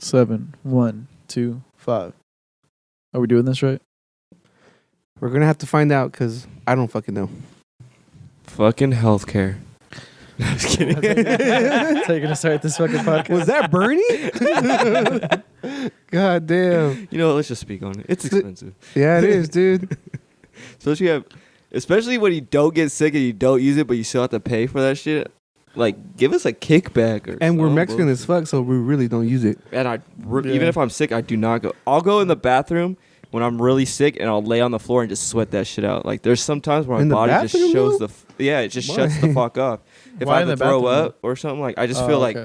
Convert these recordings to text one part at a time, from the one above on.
7, 1, 2, 5. Are we doing this right? We're going to have to find out because I don't fucking know. Fucking healthcare. Just kidding. That's how you're going to start this fucking podcast? Was that Bernie? God damn. You know what? Let's just speak on it. It's expensive. Yeah, it is, dude. Especially when you don't get sick and you don't use it, but you still have to pay for that shit. Like, give us a kickback. And we're Mexican as fuck, so we really don't use it. And even if I'm sick, I do not go. I'll go in the bathroom when I'm really sick, and I'll lay on the floor and just sweat that shit out. Like, there's sometimes where my body just shows it just shuts the fuck off. If I have to throw up or something, like, I just feel like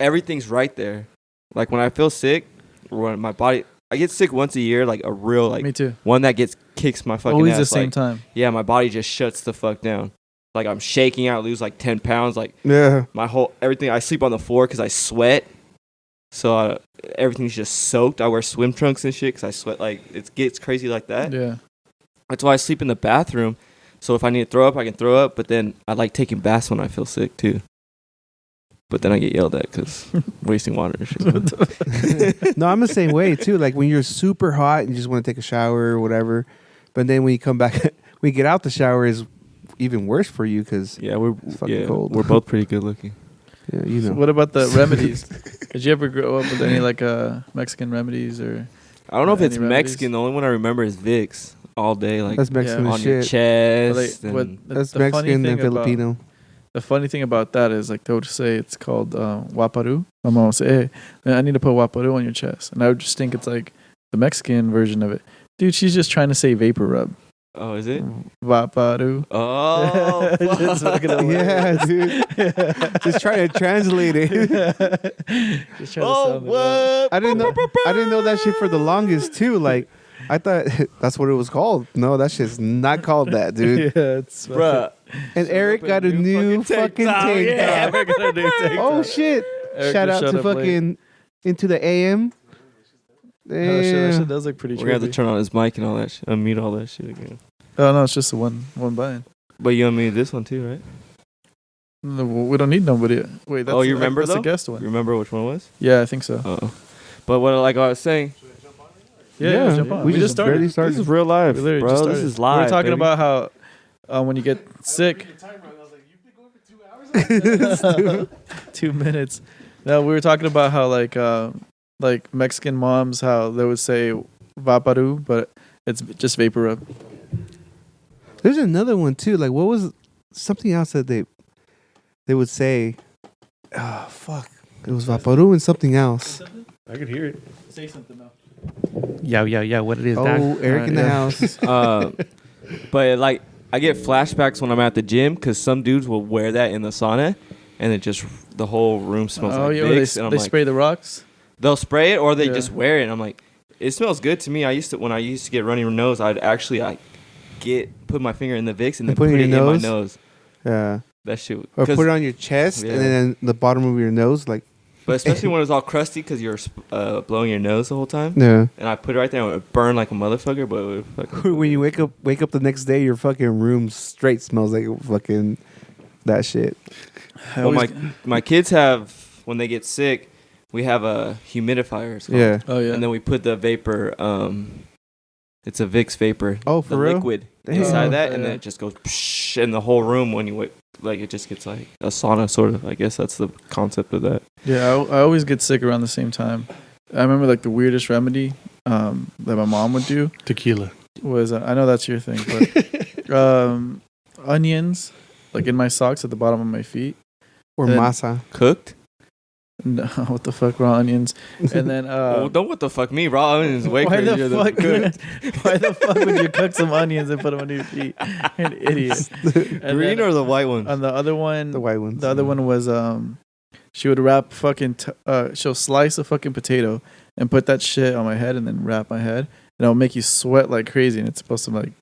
everything's right there. Like, when I feel sick, or when my body, I get sick once a year, like a real, like, me too. One that kicks my fucking always ass. The same like, time. Yeah, my body just shuts the fuck down. Like, I'm shaking out, lose like 10 pounds. Like, everything, I sleep on the floor because I sweat. So everything's just soaked. I wear swim trunks and shit because I sweat. Like, it gets crazy like that. Yeah. That's why I sleep in the bathroom. So if I need to throw up, I can throw up. But then I like taking baths when I feel sick too. But then I get yelled at because wasting water and shit. No, I'm the same way too. Like when you're super hot and you just want to take a shower or whatever. But then when you come back, when you get out the shower is even worse for you because we're fucking cold. We're both pretty good looking. Yeah, you know. So what about the remedies? Did you ever grow up with any like Mexican remedies or? I don't know if it's remedies? Mexican. The only one I remember is Vicks all day. Like that's Mexican on shit. Your chest. That's Mexican and Filipino. The funny thing about that is like they would say it's called waparu. My mom would say, "Hey, man, I need to put waparu on your chest," and I would just think it's like the Mexican version of it. Dude, she's just trying to say vapor rub. Oh, is it? Waparu. Oh, yeah, dude. Just trying to translate it. Just trying to sound what? I didn't know that shit for the longest too. Like, I thought that's what it was called. No, that shit's not called that, dude. Yeah, it's bruh. And Eric got a new fucking tank top. Yeah, Eric got a new tank top. Oh shit! Shout out to fucking Into the AM. Damn. Oh, shit, that shit does look pretty. We're gonna have to turn on his mic and all that shit. Unmute all that shit again. Oh no, it's just the one button. But you unmuted this one too, right? No, we don't need nobody. Wait, that's you remember that's though? the guest one. You remember which one it was? Yeah, I think so. Oh, but what like I was saying. Yeah, jump on. We just started. This is real life, We bro. This is live. We were talking baby. about how when you get sick. 2 minutes. No, we were talking about how like Mexican moms, how they would say vaparu, but it's just vapor rub. There's another one too. Like, what was something else that they would say? Oh fuck! It was vaparu and something else. I could hear it. Say something now. Yeah. What it is? Oh, Eric in the house. But like, I get flashbacks when I'm at the gym because some dudes will wear that in the sauna, and it just the whole room smells like Vicks. And I'm they spray the rocks. They'll spray it or they just wear it. And I'm like, it smells good to me. When I used to get runny nose, I'd actually put my finger in the Vicks and then put it in my nose. Yeah. That shit. Or put it on your chest and then the bottom of your nose, like. But especially when it's all crusty because you're blowing your nose the whole time. Yeah. And I put it right there and it would burn like a motherfucker. But it would when you wake up the next day, your fucking room straight smells like fucking that shit. Well, my kids have, when they get sick, we have a humidifier. It's called. Yeah. Oh yeah. And then we put the vapor. It's a Vicks vapor. Oh, for the real? liquid Damn. inside that, and Yeah. then it just goes psh, in the whole room when you wake. Like it just gets like a sauna, sort of. I guess that's the concept of that. Yeah, I always get sick around the same time. I remember like the weirdest remedy that my mom would do. Tequila. Was I know that's your thing, but onions like in my socks at the bottom of my feet. Or then, masa. Cooked? No, what the fuck, raw onions? And then don't what the fuck me, raw onions way why crazier the fuck than cooked. why the fuck would you cook some onions and put them on your feet? You're an idiot. Green or the white ones? On the other one, The white ones. The other one was she would wrap she'll slice a fucking potato and put that shit on my head and then wrap my head and it'll make you sweat like crazy and it's supposed to like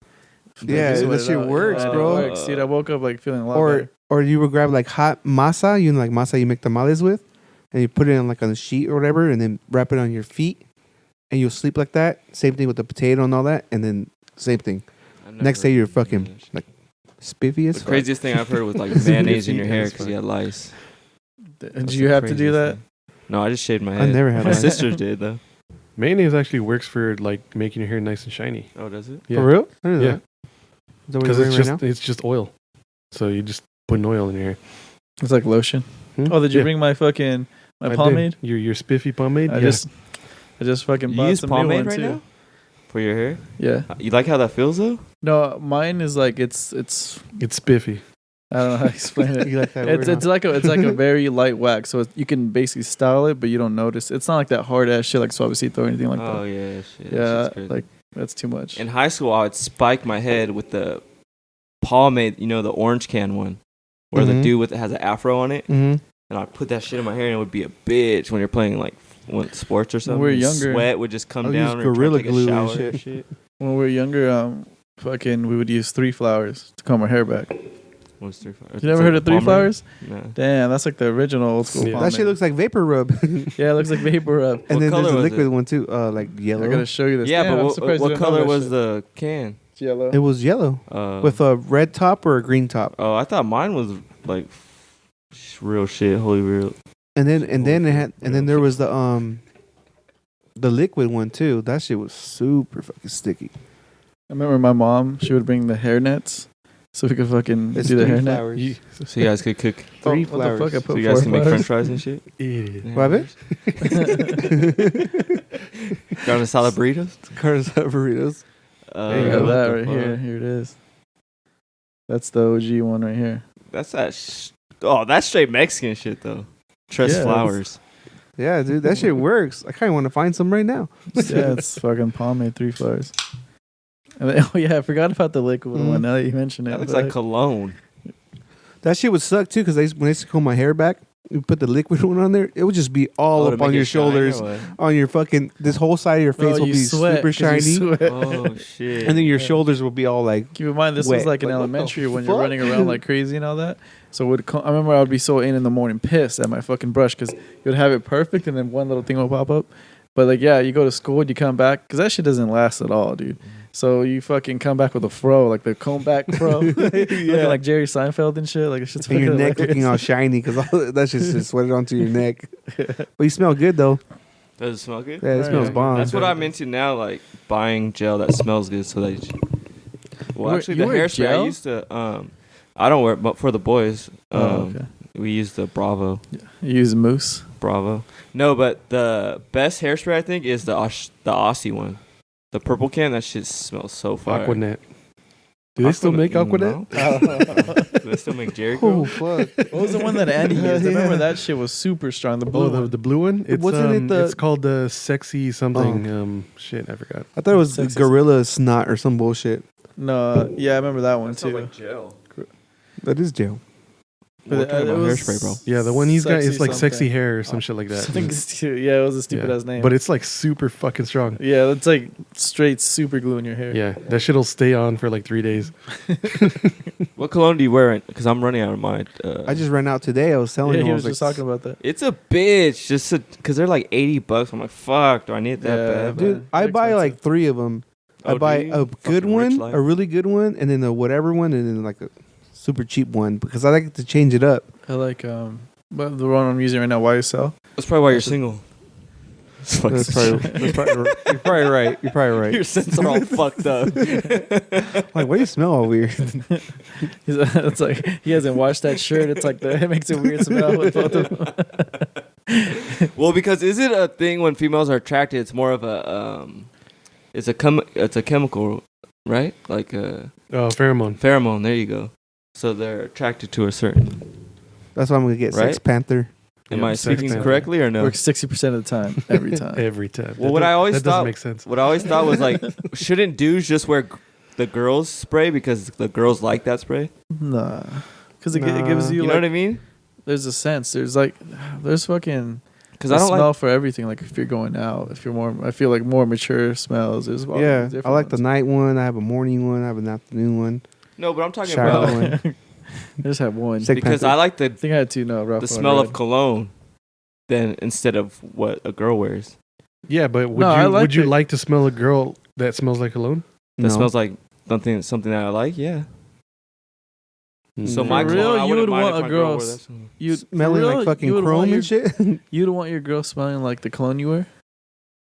that shit works, bro. It works, dude. I woke up like feeling a lot better. Or you would grab like hot masa, like masa you make tamales with, and you put it on like on a sheet or whatever, and then wrap it on your feet, and you'll sleep like that. Same thing with the potato and all that, and then same thing. Next day you're fucking like spiffy as fuck. The craziest thing I've heard was like mayonnaise in your hair because you had lice. Did you have to do that? No, I just shaved my head. I never had My mine. sisters did though. Mayonnaise actually works for like making your hair nice and shiny. Oh, does it? Yeah. For real? I didn't know Yeah. that. Is that what Because you're it's wearing just right it's just oil. So you just put an oil in your hair. It's like lotion. Hmm? Oh, did you Yeah. bring my fucking I did. pomade? Your spiffy pomade? I just fucking You bought use some new pomade one right too. now for your hair. Yeah. You like how that feels though? No, mine is like it's. It's spiffy. I don't know how to explain now? it. You like that It's word, it's like a very light wax, so you can basically style it, but you don't notice. It's not like that hard ass shit like suavecito or anything like Oh that. yeah, shit. Yeah, That shit's crazy. like that's too much. In high school, I would spike my head with the pomade, the orange can one, where the Mhm. dude has an afro on it, Mm-hmm. and I'd put that shit in my hair, and it would be a bitch when you're playing like sports or something. we were The younger- sweat would just come I'll down. use or Gorilla take a Glue and shower shit. When we were younger, fucking, we would use 3 flowers to comb our hair back. What's 3 flowers? You never heard of 3 flowers? No. Damn, that's like the original old school. Yeah. pomade. That shit looks like vapor rub. Yeah, it looks like vapor rub. And What then color there's a was liquid it? one too, like yellow. I gotta show you this. Yeah, Damn, I'm but surprised you what didn't know color that was shit. the can? It's yellow. It was yellow with a red top or a green top. Oh, I thought mine was like real shit, holy real. And then it had, and then there was the liquid one too. That shit was super fucking sticky. I remember my mom. She would bring the hair nets, so we could fucking It's do the 3 hair net. flowers. So you guys could cook. 3 What the fuck? I flowers. put So you guys 4 can make flowers. French fries and shit. Idiot. What happened? Got a salad burritos. Cars burritos. There you what go. That the right fuck? here. Here it is. That's the OG one right here. That's that. That's straight Mexican shit though. Tress Yeah, flowers. Yeah, dude, that shit works. I kind of want to find some right now. Yeah, it's fucking pomade 3 flowers. And then, oh yeah, I forgot about the liquid one. Now that you mentioned it, That looks but like cologne. That shit would suck too, because when I used to comb my hair back, you put the liquid one on there, it would just be all to up on make your it shine or shoulders, what? on your fucking, this whole side of your Bro, face will you be sweat super 'cause you shiny, sweat. Oh shit. and then your Yeah. shoulders will be all like, Keep in mind, this wet. was like in Like, what the elementary when you're fuck? running around like crazy and all that. So I remember I would be so in the morning pissed at my fucking brush because you would have it perfect and then one little thing will pop up. But like, yeah, you go to school, you come back because that shit doesn't last at all, dude. So you fucking come back with a fro, like the comb back fro, looking like Jerry Seinfeld and shit. Like it's just and your neck hilarious. looking all shiny because all that shit's just sweated onto your neck. But you smell good though. Does it smell good? Yeah, it Right. smells bomb. That's what I'm into now, like buying gel that smells good. So that. Well, You actually, wear the hairspray I gel? used to. I don't wear it, but for the boys, Oh, okay. we use the Bravo. You use mousse. Bravo. No, but the best hairspray I think is the Aussie one, the purple can. That shit smells so fire. Aquanet. Do they still make Aquanet? No. Do they still make Jericho? Oh fuck! What was the one that Andy used? I remember Yeah. that shit was super strong. The blue Oh, one. the blue one? It's, Wasn't it the- it's called the sexy something. Shit, I forgot. I thought it was the Sexy. gorilla snot or some bullshit. No, yeah, I remember that one That smells too. like gel. That is gel. We're But, talking it about was hairspray, bro. Yeah, the one he's got is like something. sexy hair or some shit like that. Something yeah, it was a stupid ass name. But it's like super fucking strong. yeah, it's like straight super glue in your hair. Yeah, that shit'll stay on for like 3 days. What cologne do you wear? Because I'm running out of mine. I just ran out today. I was telling Yeah, him. he I was was just like, talking about that. It's a bitch, just because they're like $80. I'm like, fuck, do I need that Yeah, bad? dude, man. I They're buy like expensive. 3 of them. I Oh, buy do you? a good Fucking rich one, life. a really good one, and then a whatever one, and then like a super cheap one because I like to change it up. I like but the one I'm using right now, YSL. That's probably why you're single. That's probably, you're probably right. You're probably right. Your scents are all fucked up. Like, why do you smell all weird? It's like he hasn't washed that shirt. It's like it makes a weird smell with both of them. Well, because is it a thing when females are attracted? It's more of a it's a chemical, right? Like a Oh, pheromone. pheromone. There you go. So they're attracted to a certain. That's why I'm gonna get Sex Right? Panther. Am Yeah, I sex speaking panther. correctly or no? Works 60% of the time, every time. Every time. Well, what I always that thought- doesn't make sense. What I always thought was like, shouldn't dudes just wear the girls' spray because the girls like that spray? Nah, because it Nah. gives you, You know like, what I mean? there's a sense. There's fucking. Because I I don't smell like. for everything. Like if you're going out, if you're more, I feel like more mature smells. There's all Yeah, these I different like the ones. night one. I have a morning one. I have an afternoon one. No, but I'm talking Shower about one. I just have one. Sex because Panther. I like I think I had two. No, Ralph the Lauren smell Red. of cologne, than instead of what a girl wears. Yeah, but would No, I you like would you it. like to smell a girl that smells like cologne? That No. smells like something that I like. Yeah. So For my real, cologne, I you wouldn't would mind want if a my girl wore that. you Smelling for real, like fucking you would chrome want and your- shit. You'd want your girl smelling like the cologne you wear.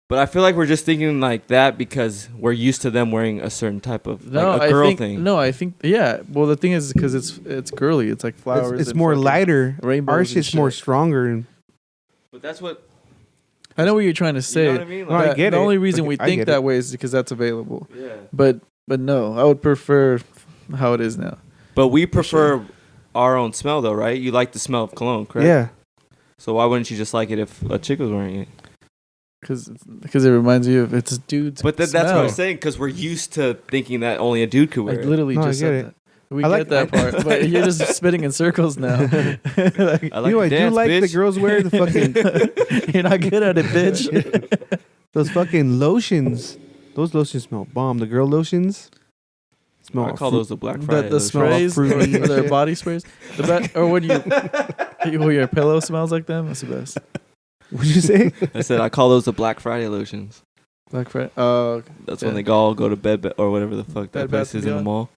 But I feel like we're just thinking like that because we're used to them wearing a certain type of like a I girl think, thing. No, I think yeah. Well, the thing is because it's girly. It's like flowers. It's and more fucking lighter. rainbows Our and shit's more shit. stronger. And But that's what I know what you're trying to say. you know what I mean. No, I Like, get the it. only reason Like, we I think get that it. way is because that's available. yeah. But no, I would prefer how it is now. But we prefer our own smell though, right? You like the smell of cologne, correct? yeah, So why wouldn't you just like it if a chick was wearing it? Because it reminds you of it's a dude's. But that's smell. what I'm saying because we're used to thinking that only a dude could I wear it. literally No, I just get said it. that. We I get like- that part, but you're just spinning in circles now. Like, I like I to do dance, like the bitch. girls wear the fucking you're not good at it, bitch. those fucking lotions. Those lotions smell bomb. The girl lotions smell. I call fruit- those the Black Friday. the smell sprays, or fruity and their shit. body sprays. The best, or when your pillow smells like them. That's the best. What'd you say? I said I call those the Black Friday lotions. Black Friday. Oh, That's Yeah. when they all go to bed or whatever the fuck Bed that place Bath is in the Beyond. mall.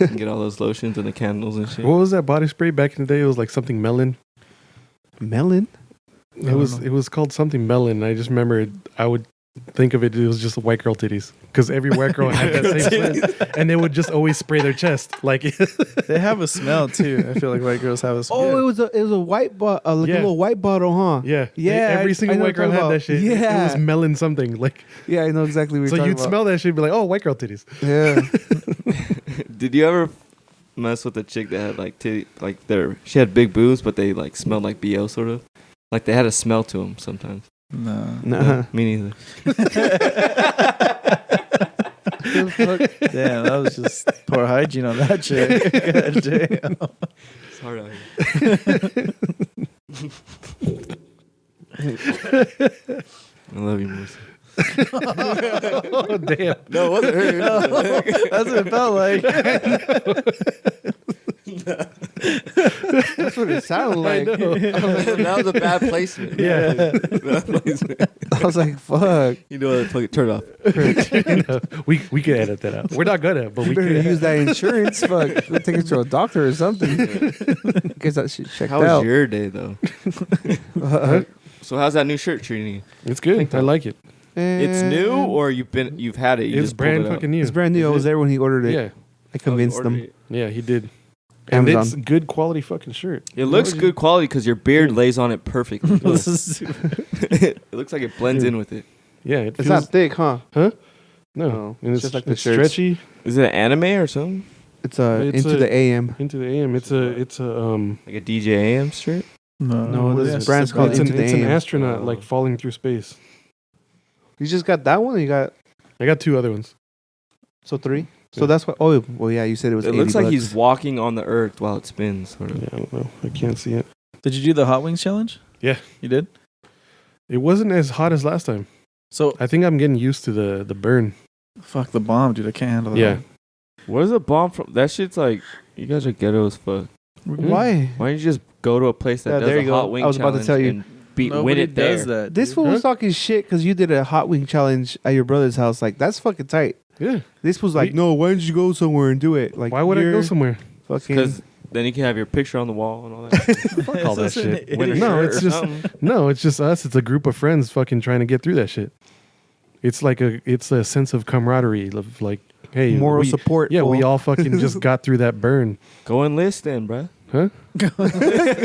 And get all those lotions and the candles and shit. What was that body spray back in the day? It was like something melon. Melon. It was called something melon. I just remember I would think of it. It was just white girl titties because every white girl had that same scent, and they would just always spray their chest like. they have a smell too. I feel like white girls have a smell. Oh, it was a white bottle, like a Yeah. little white bottle, huh? Yeah, Yeah, Every I single know white what girl you're had talking that shit. about. It Yeah. was melon something like. Yeah, I know exactly what So you're you'd talking smell that shit, and be like, "Oh, white girl titties." about. Yeah. Did you ever mess with a chick that had like she had big boobs, but they like smelled like BO sort of? Like they had a smell to them sometimes. No. Nah. Me neither. Damn, that was just poor hygiene on that chick. God damn. It's hard out here. I love you, Melissa. Oh damn! No, it wasn't her. That's what it felt like. That's what it sounded like. That was a bad placement. Yeah. Bad placement. I was like, fuck. You know what? Fuck it. Turn it off. We could edit that out. We're not good at it, but You we better could. use that insurance. Fuck. Go take it to a doctor or something. Get that shit checked How was out. your day though? Uh, So how's that new shirt treating you? It's good. I like it. It's new, or you've had it. You It's just brand pulled it fucking new. It's brand new. I was there when he ordered it. Yeah, I convinced them. yeah, he did. And Amazon. it's good quality fucking shirt. It looks good quality because your beard lays on it perfectly. This is It looks like it blends in with it. Yeah, it It's feels. not thick, huh? No, No, and it's just like the it's shirts. stretchy. Is it an anime or something? It's It's into a- the AM. Into the AM. It's a Like a DJ AM shirt? No, what this is it? brand's called it's an, Into the it's an AM. astronaut Oh. like falling through space. You just got that one. Or you got I got two other ones. so 3. Yeah. So that's what. Oh, well, yeah. You said it was. It looks $80. like he's walking on the earth while it spins. Sort of. Yeah, I don't know. I can't see it. Did you do the hot wings challenge? Yeah. You did? It wasn't as hot as last time. So I think I'm getting used to the burn. fuck the bomb, dude. I can't handle that. Yeah. Where's the bomb from? That shit's like, you guys are ghetto as fuck. Why? Why don't you just go to a place that Yeah, does there a you hot go. wing I was about to challenge tell you. and win Nobody it does there? that. This dude. fool was talking shit because you did a hot wing challenge at your brother's house. Like that's fucking tight. Yeah. This was like, We- no. Why don't you go somewhere and do it? Like, Why would I go you're somewhere? Fucking. Because then you can have your picture on the wall and all that. Fuck all that Such an shit. Win a idiot. No, shirt it's or just something. no, it's just us. It's a group of friends fucking trying to get through that shit. It's like it's a sense of camaraderie of like, hey, moral we, support. yeah, we fool. all fucking just got through that burn, Go enlist then, bruh. huh?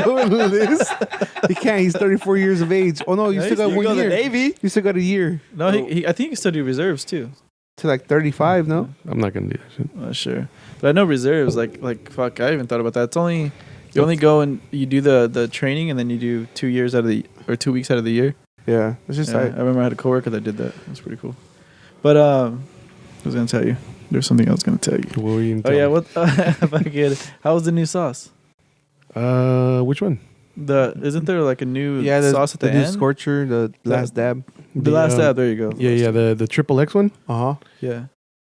Going with this. He can't. He's 34 years of age. Oh no, you Yeah, still got you one go to year. the Navy. You still got a year No, I think he still do reserves too. to like 35. No. I'm not gonna do that shit. Not sure, but I know reserves. Like fuck, I even thought about that. It's only you only go and you do the training, and then you do 2 years out of the or 2 weeks out of the year. Yeah, it's just Yeah, I like remember I had a coworker that did that. It was pretty cool. But I was gonna tell you. There's something I was gonna tell you. What were you Oh gonna yeah, tell me? what? Fucking, how was the new sauce? Which one? Isn't there like a new yeah, the sauce at the new end? scorcher, the last dab. The last um, dab. There you go. Yeah, the triple X one. Uh huh. Yeah.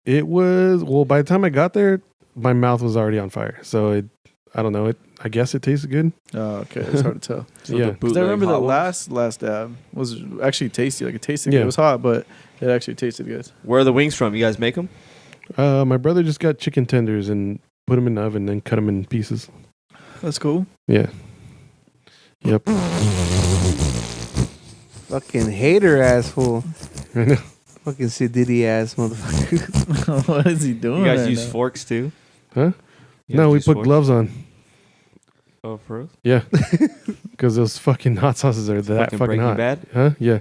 It was by the time I got there, my mouth was already on fire. So I don't know. I guess it tasted good. Oh, okay. It's hard to tell. So Yeah. the 'Cause I bootleg remember the hot ones. last dab was actually tasty. Like it tasted Yeah. good. It was hot, but it actually tasted good. Where are the wings from? You guys make them? My brother just got chicken tenders and put them in the oven, then cut them in pieces. That's cool. Yeah. Yep. Fucking hater asshole. I know. Fucking Sididdy ass motherfucker. What is he doing? You guys right use now? forks too? Huh? You No, guys we use put forks? gloves on. Oh, for real? Yeah. Because those fucking hot sauces are that fucking Breaking hot. Bad? Huh? Yeah.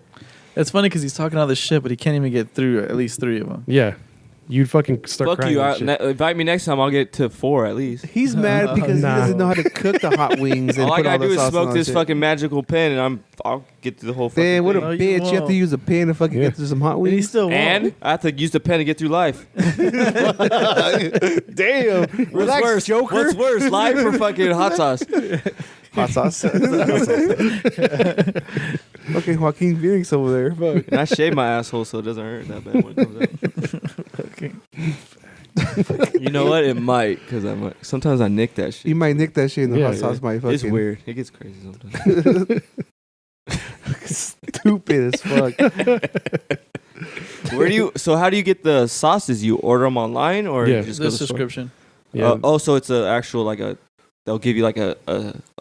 It's funny because he's talking all this shit, but he can't even get through at least 3 of them. Yeah. You'd fucking start Fuck crying. you. and shit. Invite me next time. I'll get to 4 at least. He's mad because Nah. he doesn't know how to cook the hot wings. And All I put gotta all do the is sauce smoke on this shit. fucking magical pen, and I'll get through the whole fucking Damn, what a thing. No, you bitch. You have to won't. use a pen to fucking Yeah. get through some hot And he wings. still won't. And I have to use the pen to get through life. Damn. What's Relax, worse? Joker. What's worse, life or fucking hot sauce? Hot sauce. Fucking Joaquin Phoenix over there. Fuck. And I shave my asshole so it doesn't hurt that bad when it comes out. You know what? It might, because sometimes I nick that shit. You might nick that shit in the Yeah, hot sauce. Might fucking It's weird. It gets crazy sometimes. stupid as fuck. How do you get the sauces? You order them online or Yeah. you just go The to the store? subscription. Yeah. So it's a actual they'll give you like a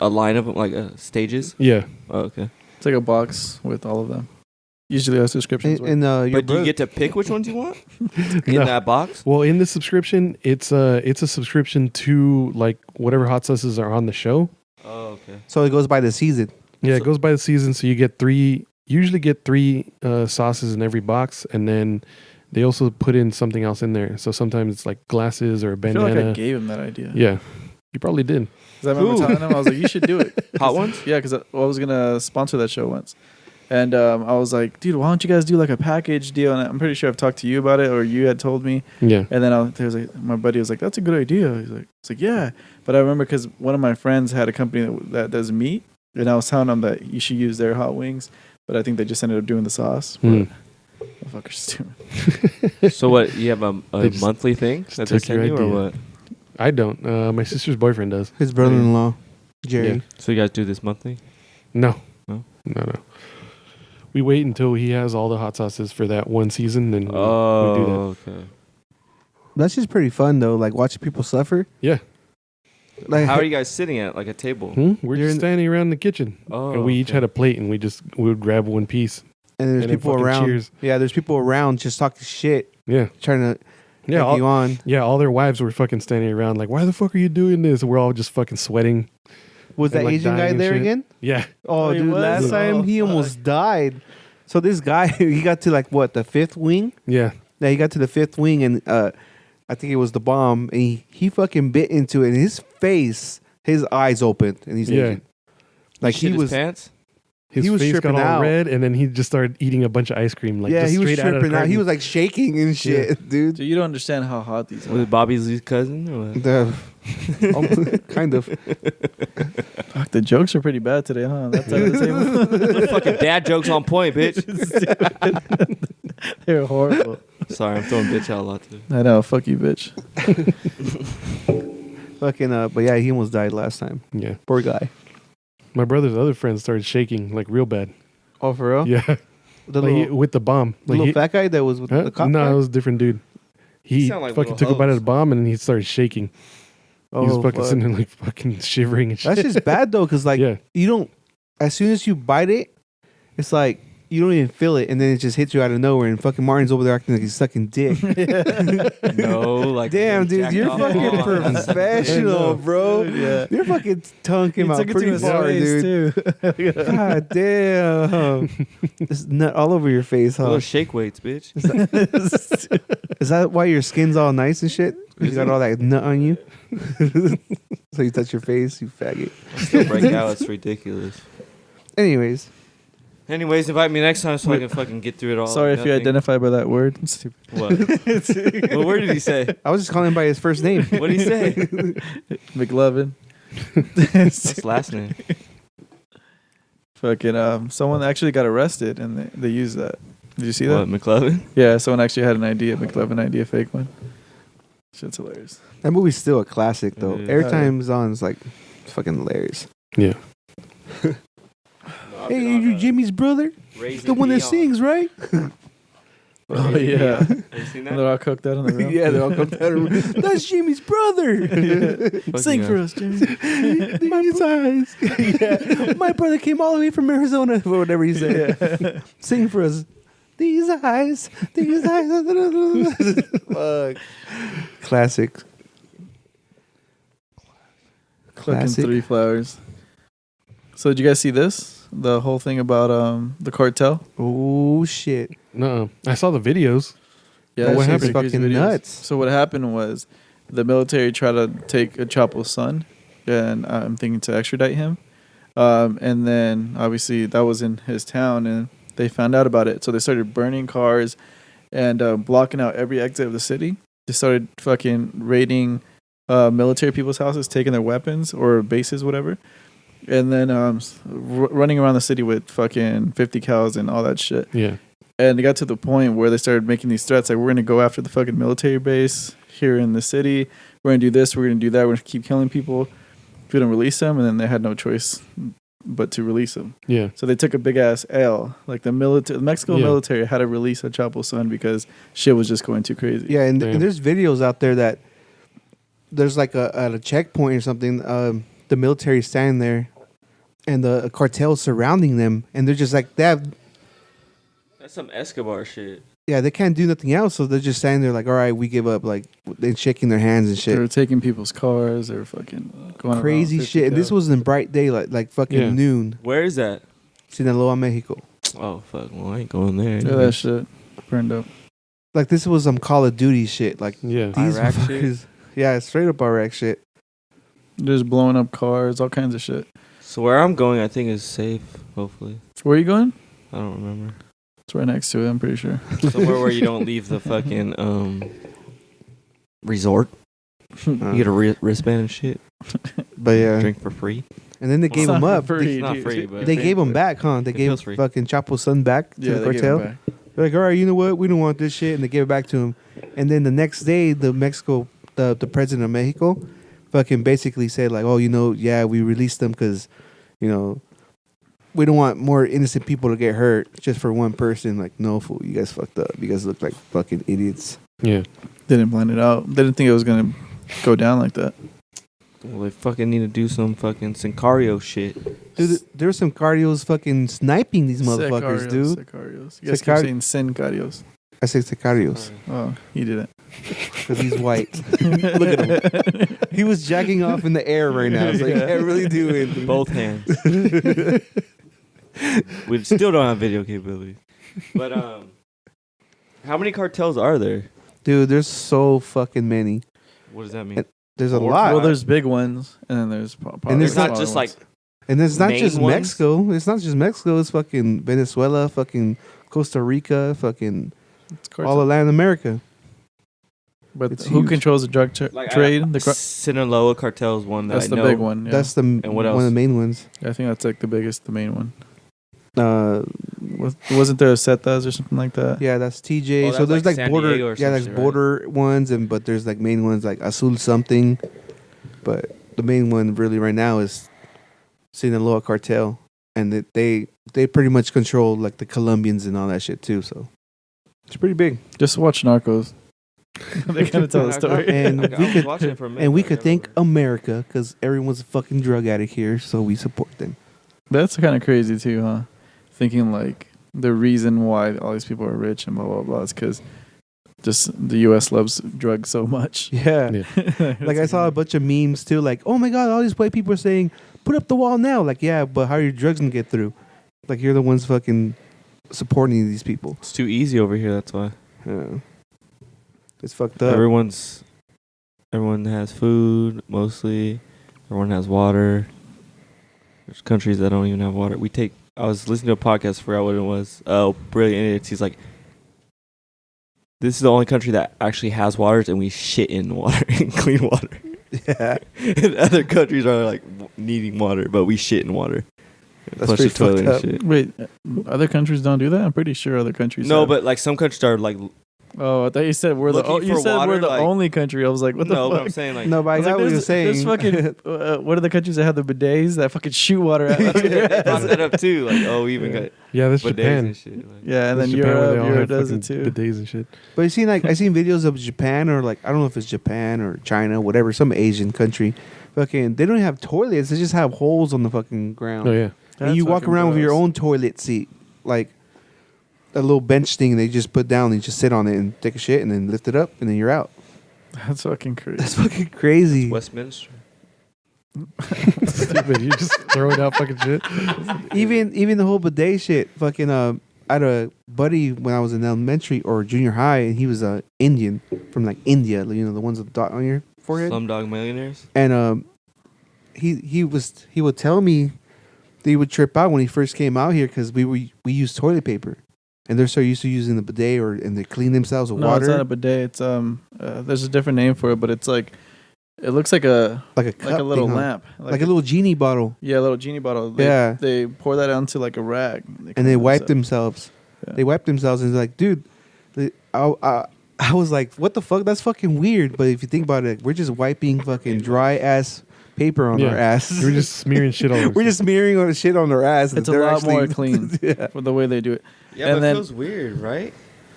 line of them, like stages. Yeah. Oh, okay. It's like a box with all of them. Usually our subscriptions. And your But do you brother- get to pick which ones you want in No. that box? Well, in the subscription, it's a subscription to like whatever hot sauces are on the show. Oh, okay. So it goes by the season. Yeah, So- it goes by the season, so you get usually get three sauces in every box, and then they also put in something else in there. So sometimes it's like glasses or a I feel bandana. like I gave him that idea. Yeah, you probably did. 'Cause I remember Ooh. telling him, I was like, you should do it. Hot ones? Yeah, because I was going to sponsor that show once. And I was like, dude, why don't you guys do like a package deal? And I'm pretty sure I've talked to you about it, or you had told me. Yeah, And then there was like, my buddy was like, that's a good idea. It's like, yeah. But I remember because one of my friends had a company that does meat, and I was telling them that you should use their hot wings. But I think they just ended up doing the sauce. But motherfucker's stupid. So what? You have a They just- monthly thing just that they took your send you, or idea. what? I don't. My sister's boyfriend does. His brother-in-law, Jerry. Yeah. So you guys do this monthly? No, No? no. We wait until he has all the hot sauces for that one season, and we do that. Oh, okay. That's just pretty fun though. Like watching people suffer. Yeah. Like How are you guys sitting at like a table? We're You're just in- standing around the kitchen, Oh, and we each okay. had a plate, and we would grab one piece. and there's and then people fucking around. cheers. Yeah, there's people around just talking shit, Yeah, trying to yeah. egg you All, on. yeah, all their wives were fucking standing around, like, "Why the fuck are you doing this?" And we're all just fucking sweating. Was And, that like, Asian dying guy and there shit. again? Yeah, Oh, he dude, was? last time he Oh, almost died. So this guy, he got to like what, the 5th wing? yeah. Yeah, he got to the 5th wing, and I think it was the bomb. And he fucking bit into it, and his face, his eyes opened, and he's Yeah. Asian. Like Shit he his was. pants. His He was face got tripping all out. red, and then he just started eating a bunch of ice cream. Like, Yeah, just he was straight out of the tripping out. He carton. was like shaking and shit, dude. Dude, you don't understand how hot these Was are. it Bobby Lee's cousin or what? Kind of. Fuck, the jokes are pretty bad today, huh? That side of the table. Fucking dad jokes on point, bitch. They're horrible. Sorry, I'm throwing bitch out a lot today. I know. Fuck you, bitch. Fucking, but yeah, he almost died last time. Yeah. Poor guy. My brother's other friend started shaking like real bad. Oh, for real? Yeah, The like, little, with the bomb. the Like little fat guy that was with huh? the cop No, guy? it was a different dude. He sound like fucking little took a bite of hoes. the bomb, and he started shaking. He was fucking fuck. sitting there like fucking shivering and shit. That's just bad though, because like yeah, you don't. As soon as you bite it, it's like you don't even feel it, and then it just hits you out of nowhere. And fucking Martin's over there acting like he's sucking dick. No, like Damn, dude, jacked you're off fucking on. professional, bro. Yeah. Your fucking tongue came He out took it to pretty his far, face, dude. too. God damn, it's nut all over your face, huh? Little shake weights, bitch. Is that why your skin's all nice and shit? You got all that nut on you. So you touch your face, you faggot. Still break out. It's ridiculous. Anyways, Anyways, invite me next time so I can fucking get through it all. Sorry if you Nothing. identify by that word. Stupid. What? What word did he say? I was just calling him by his first name. What did he say? McLovin. That's last name. Fucking someone actually got arrested and they used that. Did you see that? What, McLovin? Yeah, someone actually had an idea, McLovin idea, fake one. Shit's hilarious. That movie's still a classic though. It is. Airtime's on is like fucking hilarious. yeah. Hey, you Jimmy's brother? The one that sings, right? Oh yeah. Have you seen And that? they're all cooked out in the room. Yeah, they're all cooked out. That's Jimmy's brother. Sing for us, Jimmy. These eyes. Yeah. My brother came all the way from Arizona, or whatever he said. Sing for us. These eyes. These eyes. Fuck. Classic. Fucking 3 flowers. So did you guys see this? The whole thing about the cartel? Oh shit. No, I saw the videos. Yeah, what that happened? shit's pretty Fucking crazy videos. nuts. So what happened was the military tried to take Chapo's son, and I'm thinking to extradite him. And then obviously that was in his town, and they found out about it. So they started burning cars and blocking out every exit of the city. They started fucking raiding military people's houses, taking their weapons or bases, whatever. And then running around the city with fucking 50 cows and all that shit. Yeah. And it got to the point where they started making these threats like, we're going to go after the fucking military base here in the city. We're going to do this. We're going to do that. We're going to keep killing people if we don't release them. And then they had no choice but to release them. Yeah. So they took a big ass L. Like the Mexico military had to release a Chapo's son because shit was just going too crazy. Yeah, and there's videos out there that there's like at a checkpoint or something, the military standing there and the cartel surrounding them, and they're just like, that's some Escobar shit. Yeah, they can't do nothing else, so they're just standing there like, all right, we give up, like, they're shaking their hands and shit. They were taking people's cars. They were fucking going crazy shit. And this was in bright daylight, like fucking noon. Where is that? Sinaloa, Mexico. Oh, fuck. Well, I ain't going there. Yeah, that shit burned up. Like, this was some Call of Duty shit. Like, yeah, these Iraq fuckers. shit? Yeah, straight up Iraq shit. Just blowing up cars, all kinds of shit. So where I'm going, I think is safe, hopefully. Where are you going? I don't remember. It's right next to it, I'm pretty sure. Somewhere where you don't leave the fucking resort. You get a wristband and shit. But yeah. Drink for free. And then they gave him up. It's not free, but They gave him back, huh? They gave fucking Chapo's son back to the cartel. They're like, all right, you know what? We don't want this shit. And they gave it back to him. And then the next day, the president of Mexico fucking basically said, like, oh, you know, yeah, we released them because, you know, we don't want more innocent people to get hurt just for one person. Like, no, fool, you guys fucked up. You guys look like fucking idiots. Yeah. They didn't plan it out. They didn't think it was going to go down like that. Well, they fucking need to do some fucking Sicario shit. Dude, there's some cardios fucking sniping these motherfuckers, dude. Sicarios. You guys keep saying Sincarios. I say sicarios. Oh, he didn't. Because he's white. Look at him. He was jacking off in the air right now. It's like, I really do it. Both hands. We still don't have video capability. But how many cartels are there? Dude, there's so fucking many. What does that mean? There's a lot. Well, there's big ones, and then there's and it's not just like. And it's not just ones? Mexico. It's not just Mexico. It's fucking Venezuela, fucking Costa Rica, fucking all of Latin America. But it's who huge. controls the drug trade? Sinaloa cartel is one that that's I the know. big one. Yeah. That's And what one else? of the main ones. I think that's like the main one. Uh, Wasn't there a Zetas or something like that? yeah, that's TJ. Oh, so that's there's like like San border, Diego or yeah, some there's shit, border ones, but there's like main ones like Azul something. But the main one really right now is Sinaloa cartel, and they pretty much control like the Colombians and all that shit too. So it's pretty big. Just watch Narcos. They kind of tell the story. And I was watching it for a minute, and we but I could never thank remember. America because everyone's a fucking drug addict here, so we support them. That's kind of crazy too, huh? Thinking like the reason why all these people are rich and blah blah blah is because just the U.S. loves drugs so much. Yeah. Yeah. Like I saw a bunch of memes too, like, oh my god, all these white people are saying, put up the wall now. Like, yeah, but how are your drugs gonna get through? Like, you're the ones fucking supporting these people. It's too easy over here. That's why. Yeah. It's fucked up. Everyone has food mostly. Everyone has water. There's countries that don't even have water. I was listening to a podcast, forgot what it was. Oh, Brilliant Idiots. He's like, this is the only country that actually has waters, and we shit in water, in clean water. Yeah. And other countries are like needing water, but we shit in water. That's Flush pretty the toilet fucked and up. shit. Wait, other countries don't do that? I'm pretty sure other countries. No, have. but like some countries are like Oh, I thought you said we're Looking you for said water, we're the like- only country. I was like, what the No, but fuck? I'm saying like No, but I I was got like, what you're saying. there's fucking what are the countries that have the bidets that fucking shoot water out? they brought that up too. Like, oh, we even got Yeah, that's bidets Japan. and shit. Like, Yeah, and That's then Japan where they all Europe have does it fucking too. bidets and shit. But you seen I seen videos of Japan or like I don't know if it's Japan or China, whatever, some Asian country. Fucking, they don't have toilets. They just have holes on the fucking ground. Oh yeah. And you walk around with your own toilet seat, like a little bench thing. They just put down. And you just sit on it and take a shit, and then lift it up, and then you're out. That's fucking crazy. That's fucking crazy. Westminster. Stupid. You're just throwing out fucking shit. Even the whole bidet shit. Fucking I had a buddy when I was in elementary or junior high, and he was Indian from like India. You know, the ones with the dot on your forehead. Slumdog Millionaires. And he would tell me that he would trip out when he first came out here because we used toilet paper, and they're so used to using the bidet and they clean themselves with No, water. it's not a bidet. It's there's a different name for it, but it's like it looks like a cup little thing, huh? lamp, like a little genie bottle, yeah, a little genie bottle. They pour that onto like a rag, and they wipe themselves. Yeah. They wipe themselves, and it's like, dude, I was like, what the fuck? That's fucking weird. But if you think about it, we're just wiping fucking dry ass paper on our ass. We're just smearing shit all over. We're just smearing on shit on their ass. It's a lot more clean for the way they do it. Yeah, And but then- it feels weird, right?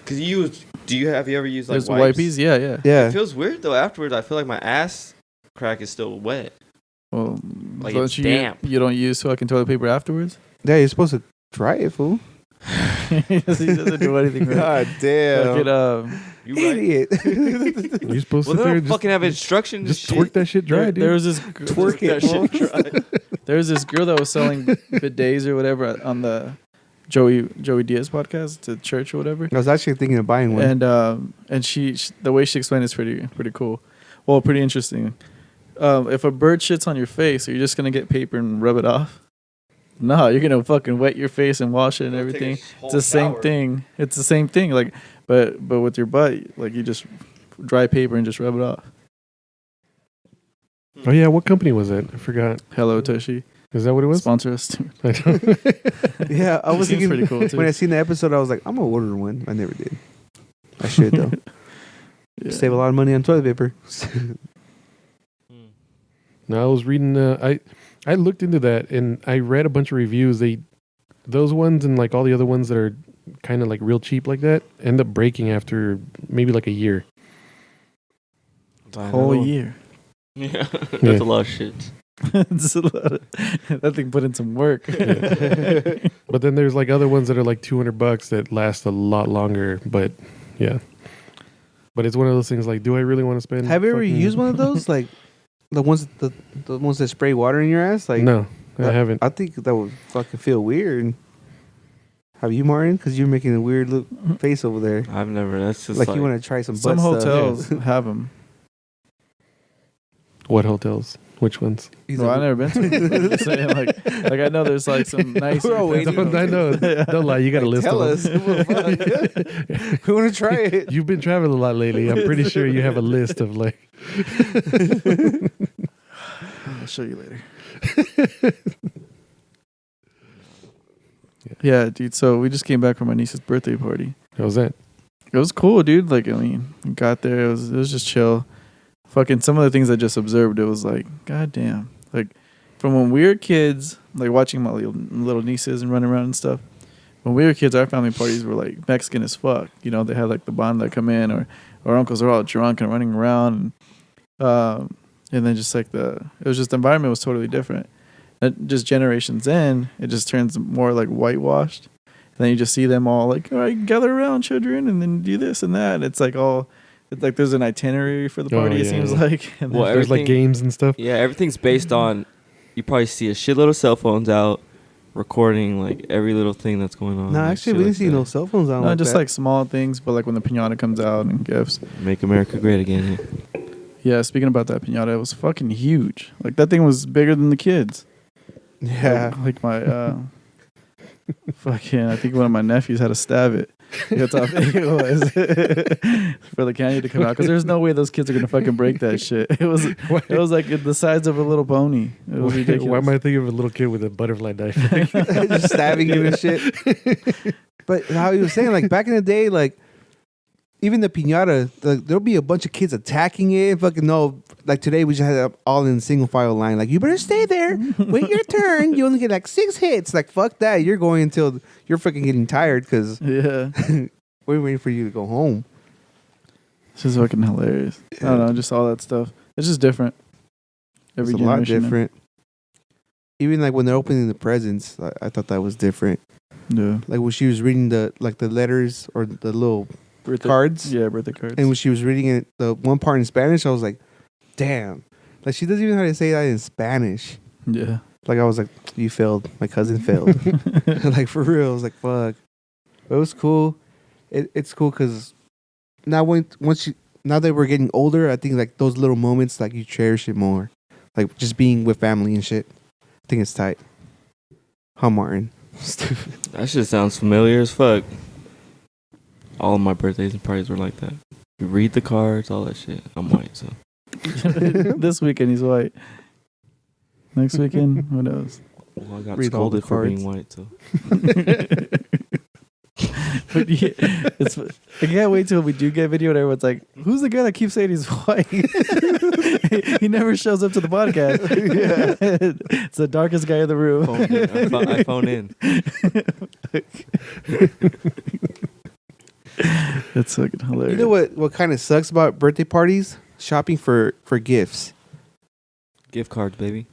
Because have you ever used like There's wipes? wipies, yeah. Yeah. It feels weird though. Afterwards, I feel like my ass crack is still wet. Well, Like don't it's you damp. you don't use fucking toilet paper afterwards? Yeah, you're supposed to dry it, fool. He doesn't do anything right. God damn. Fucking, You right? Idiot. You're supposed Well, to they sit there don't fucking have instructions. just and twerk shit. that shit dry, dude. there was this Twerk it, that shit dry. there was this girl that was selling bidets or whatever on the Joey Diaz podcast to church or whatever. I was actually thinking of buying one. And she the way she explained it's pretty cool. Well, pretty interesting. If a bird shits on your face, are you just gonna get paper and rub it off? No, you're gonna fucking wet your face and wash it and everything. It's the same thing. It's the same thing. Like, but with your butt, like you just dry paper and just rub it off. Oh yeah, what company was it? I forgot. Hello, Tushy. Is that what it was? Sponsor us too. I don't- Yeah, I was Seems thinking pretty cool, too. when I seen the episode, I was like, I'm gonna order one. I never did. I should though. Yeah. Save a lot of money on toilet paper. No, I was reading. I looked into that and I read a bunch of reviews. Those ones and like all the other ones that are kind of like real cheap like that end up breaking after maybe like a year. Whole year. Yeah, that's Yeah. a lot of shit. It's a lot of, that thing put in some work. But then there's like other ones that are like $200 that last a lot longer. But yeah, but it's one of those things like, do I really want to spend? Have you ever fucking- used one of those? Like the ones that spray water in your ass? Like No, I haven't. I think that would fucking feel weird. Have you, Martin? Because you're making a weird look face over there. I've never. That's just Like you want to try some Some butt stuff. hotels have them. What hotels? Which ones? He's Well, like, I've never been to them. I'm just saying, like I know there's like some nice. We're all waiting. I know. Don't lie. You got a list tell of us. them. What the fuck? We want to try it. You've been traveling a lot lately. I'm pretty sure you have a list of like. I'll show you later. Yeah, dude. So we just came back from my niece's birthday party. How was that? It was cool, dude. Like, I mean, we got there. It was just chill. Fucking some of the things I just observed, it was like, goddamn. Like, from when we were kids, like watching my little nieces and running around and stuff. When we were kids, our family parties were like Mexican as fuck. You know, they had like the band that come in, or uncles are all drunk and running around, and then just like the environment was totally different. And just generations in, it just turns more like whitewashed. And then you just see them all like, all right, gather around, children, and then do this and that. It's like there's an itinerary for the party. It seems like. And Well, then- There's like everything- games and stuff. Yeah, everything's based on. You probably see a shitload of cell phones out, recording like every little thing that's going on. No, like, actually, shit we didn't like see that. no cell phones on. no, like just that. like small things, but like when the piñata comes out and gifts. Make America great again. Yeah, speaking about that piñata, it was fucking huge. Like that thing was bigger than the kids. Yeah. Like my fucking, I think one of my nephews had to stab it. That's how big it was for the candy to come out. Because there's no way those kids are gonna fucking break that shit. It was like the size of a little pony. It was ridiculous. Why am I thinking of a little kid with a butterfly knife? Just stabbing you and shit. But how he was saying, like back in the day, like even the piñata, there'll be a bunch of kids attacking it. Fucking no, like today we just had it all in single file line. Like, you better stay there. Wait your turn. You only get like 6 hits. Like, fuck that. You're going until you're fucking getting tired because we're waiting for you to go home. It's just fucking hilarious. I don't know, just all that stuff. It's just different. It's a lot different. Even like when they're opening the presents, I thought that was different. Yeah. Like when she was reading the letters or the little cards. Yeah, birthday cards. And when she was reading it, the one part in Spanish, I was like, damn. Like, she doesn't even know how to say that in Spanish. Yeah. Like, I was like, you failed. My cousin failed. Like, for real. I was like, fuck. But it was cool. It's cool because now now that we're getting older, I think like those little moments, like you cherish it more. Like just being with family and shit. I think it's tight. Huh, Martin? That shit sounds familiar as fuck. All of my birthdays and parties were like that. You read the cards, all that shit. I'm white, so. This weekend he's white. Next weekend, who knows? Well, I got scolded for being white, so. But yeah, I can't wait till we do get video and everyone's like, who's the guy that keeps saying he's white? He never shows up to the podcast. Yeah. It's the darkest guy in the room. I phone in. That's fucking hilarious. You know what kind of sucks about birthday parties? Shopping for gifts. Gift cards, baby.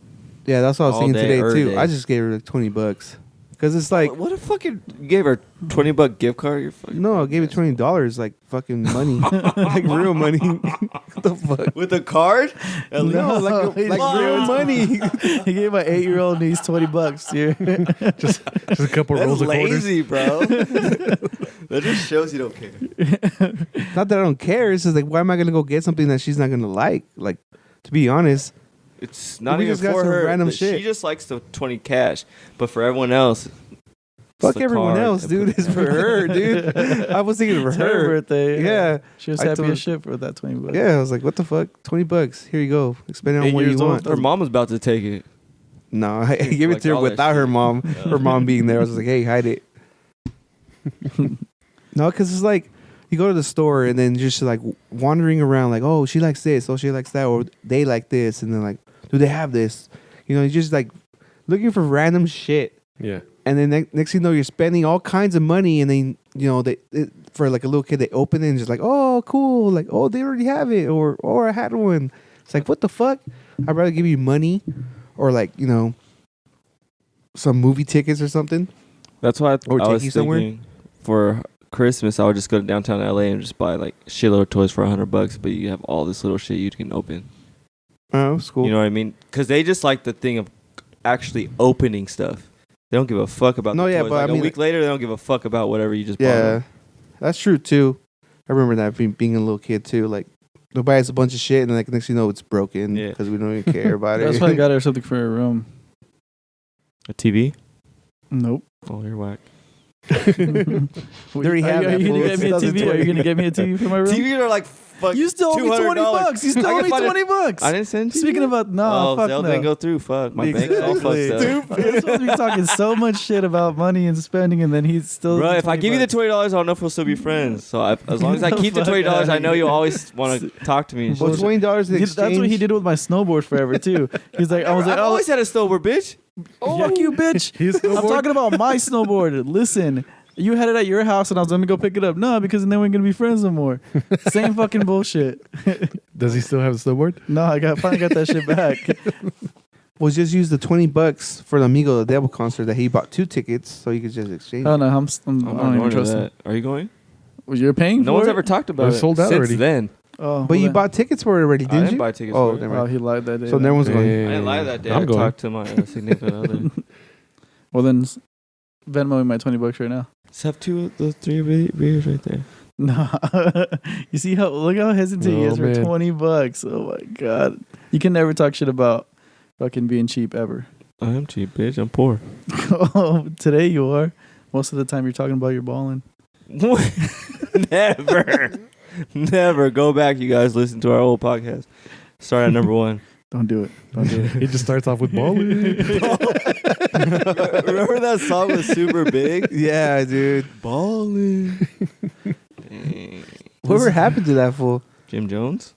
Yeah, that's what I was thinking today too. Day. I just gave her like $20 because it's like, what a fucking, you gave her $20 gift card. You're fucking no, I gave it $20 like fucking money, like real money. What the fuck? with a card? No, like real money. He gave my 8-year-old niece $20, dude. just a couple rolls of quarters. Lazy, bro. That just shows you don't care. Not that I don't care. It's just like, why am I gonna go get something that she's not gonna like? Like, to be honest, it's not we even just got for some her. random shit. She just likes the 20 cash, but for everyone else, fuck everyone else, dude. It's for her, dude. I was thinking of It's her birthday. Yeah. She was I happy told- as shit for that $20. Yeah, I was like, what the fuck? $20. Here you go. Spend it on 8 what you years old. want. her mom was about to take it. No, I gave it Like to her all that without her shit. mom. Her mom being there. I was like, hey, hide it. No, because it's like you go to the store and then just like wandering around, like, oh, she likes this, oh, she likes that, or they like this, and then like, do they have this? You know, you're just like looking for random shit. Yeah. And then next thing you know, you're spending all kinds of money, and then you know for like a little kid, they open it and just like, oh, cool, like, oh, they already have it, or I had one. It's like, what the fuck? I'd rather give you money, or like, you know, some movie tickets or something. That's why Or I take was you somewhere? thinking for Christmas, I would just go to downtown LA and just buy like shitload of toys for $100, but you have all this little shit you can open. Oh, it's cool. You know what I mean? Because they just like the thing of actually opening stuff. They don't give a fuck about No, the yeah, toys. but Like I mean, a week later, they don't give a fuck about whatever you just bought. yeah, them. that's true too. I remember that being a little kid too. Like, they'll buy us a bunch of shit, and like next thing you know, it's broken Yeah. because we don't even care about it. That's why I got her something for her room. A TV? Nope. Oh, you're whack. They already have Are that you for gonna get me a TV? Are you gonna get me a TV for my room? TVs are like fuck. You still owe me $20. You still I owe can me find it. $20. I didn't send you. Speaking about fuck Zelle no. didn't go through. Fuck, my bank's all fucked up. You're supposed to be talking so much shit about money and spending, and then he's still. Bro, if I give you the $20, I don't know if we'll still be friends. So as long as I keep the $20, I know you'll always want to talk to me. And Well, shit. $20 in exchange. That's what he did with my snowboard forever too. He's like, I was like, I've oh, always had a snowboard, bitch. fuck you, bitch. His I'm snowboard? talking about my snowboard. Listen, you had it at your house, and I was going to go pick it up. No, because then we're gonna be friends no more. Same fucking bullshit. Does he still have a snowboard? No, I finally got that shit back. Well, just use the $20 for the Amigo the Devil concert that he bought 2 tickets, so you could just exchange. I don't know. I I'm don't not even going to trust him. that. Are you going? Well, you're paying No for one's it? ever talked about They're it sold out since already. then. Oh, But well you then- bought tickets for it already, I didn't didn't you? buy tickets. Oh, for it. never Oh, mind. he lied that day. So no one's going. I didn't lie that day. I'm I going. talked to my significant other. Well, then Venmo me my $20 right now. Just have 2 of the 3 beers right there. No, you see look how hesitant he Oh, is for man. $20. Oh my god, you can never talk shit about fucking being cheap ever. I am cheap, bitch. I'm poor. Oh, today you are. Most of the time you're talking about your balling. Never. Never. Go back, you guys. Listen to our old podcast. Start at number 1. Don't do it. Don't do it. He just starts off with Ballin. Remember that song was super big? Yeah, dude. Ballin. Whatever happened to that fool? Jim Jones?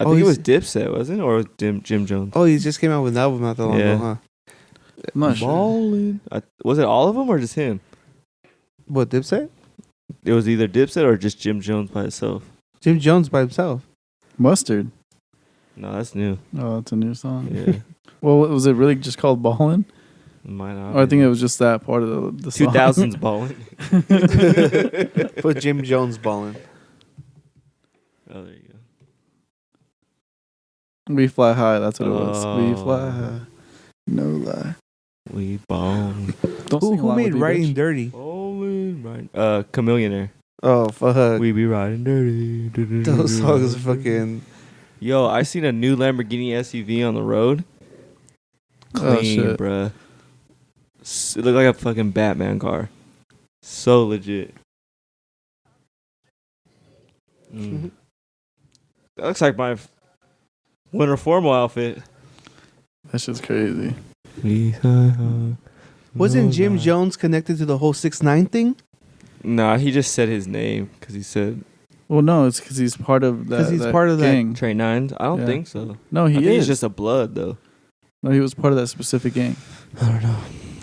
I think it was Dipset, wasn't it? Or was Jim Jones? Oh, he just came out with an album not that long ago, huh? I'm not sure. Ballin. Was it all of them or just him? What, Dipset? It was either Dipset or just Jim Jones by itself. Jim Jones by himself. Mustard. No, that's new. Oh, that's a new song. Yeah. Well, was it really just called Ballin'? Might not. Or I think it was just that part of the song. 2000s Ballin'. Put Jim Jones Ballin'. Oh, there you go. We Fly High, that's what it was. We Oh. Fly High. No lie. We ballin'. Don't sing Who along made with me, Riding bitch. Dirty? Ballin', right? Chameleonaire. Oh, fuck. We be riding dirty. Those songs are fucking... Yo, I seen a new Lamborghini SUV on the road. Oh, Clean, shit. bruh. It looked like a fucking Batman car. So legit. That looks like my winter formal outfit. That shit's crazy. Wasn't Jim Jones connected to the whole 6ix9ine thing? Nah, he just said his name because he said Well, no, it's because he's part of that. 'Cause he's that part of that gang. Trey Nines. I don't Yeah. think so. No, I he think is. he's just a blood though. No, he was part of that specific gang. I don't know.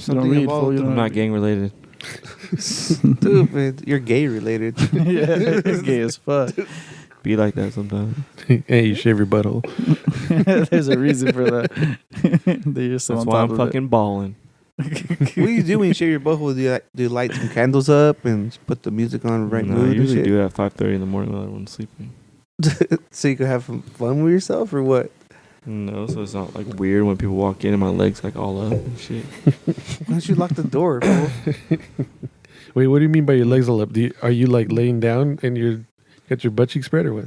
You don't read, fool, you I'm don't not read. gang related. Stupid. You're gay related. Yeah, he's gay as fuck. Be like that sometimes. Hey, you shave your butthole. There's a reason for that. That you're so That's on why top I'm of fucking balling. What do you do when you shave your butthole? Do you light some candles up and put the music on right No, I mood and usually shit? do it at 5:30 in the morning while everyone's sleeping. So you can have some fun with yourself or what? No, so it's not like weird when people walk in and my legs like all up and shit. Why don't you lock the door, fool? Wait, what do you mean by your legs all up? Are you like laying down and you got your butt cheek spread or what?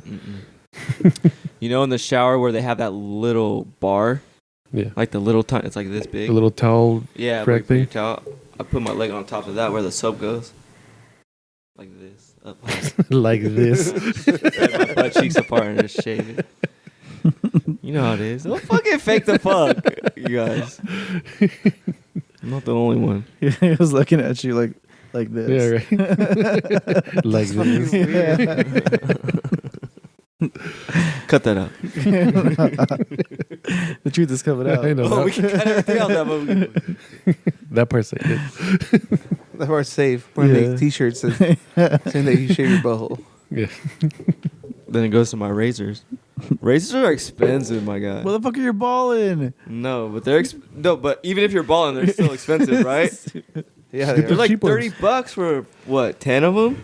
You know, in the shower where they have that little bar, Yeah. like the little tiny, it's like this big. A little towel. Yeah, crack where you thing? put your towel. I put my leg on top of that where the soap goes, like this, up high. Like this. Spread my butt cheeks apart and just shave it. You know how it is. Don't fucking fake the fuck, you guys. I'm not the only one. He was looking at you like this. Yeah, right. Like this. Cut that out. The truth is coming out. I know. Oh, we can cut everything out that movie. That part's like it. That part's safe. We're gonna Yeah. make t-shirts saying that you shave your butthole. Yeah. Then it goes to my razors. Razors are expensive, my guy. Motherfucker, you're balling. No, but but even if you're balling, they're still expensive, right? Yeah, Get They're like cheap ones. $30 for what? 10 of them?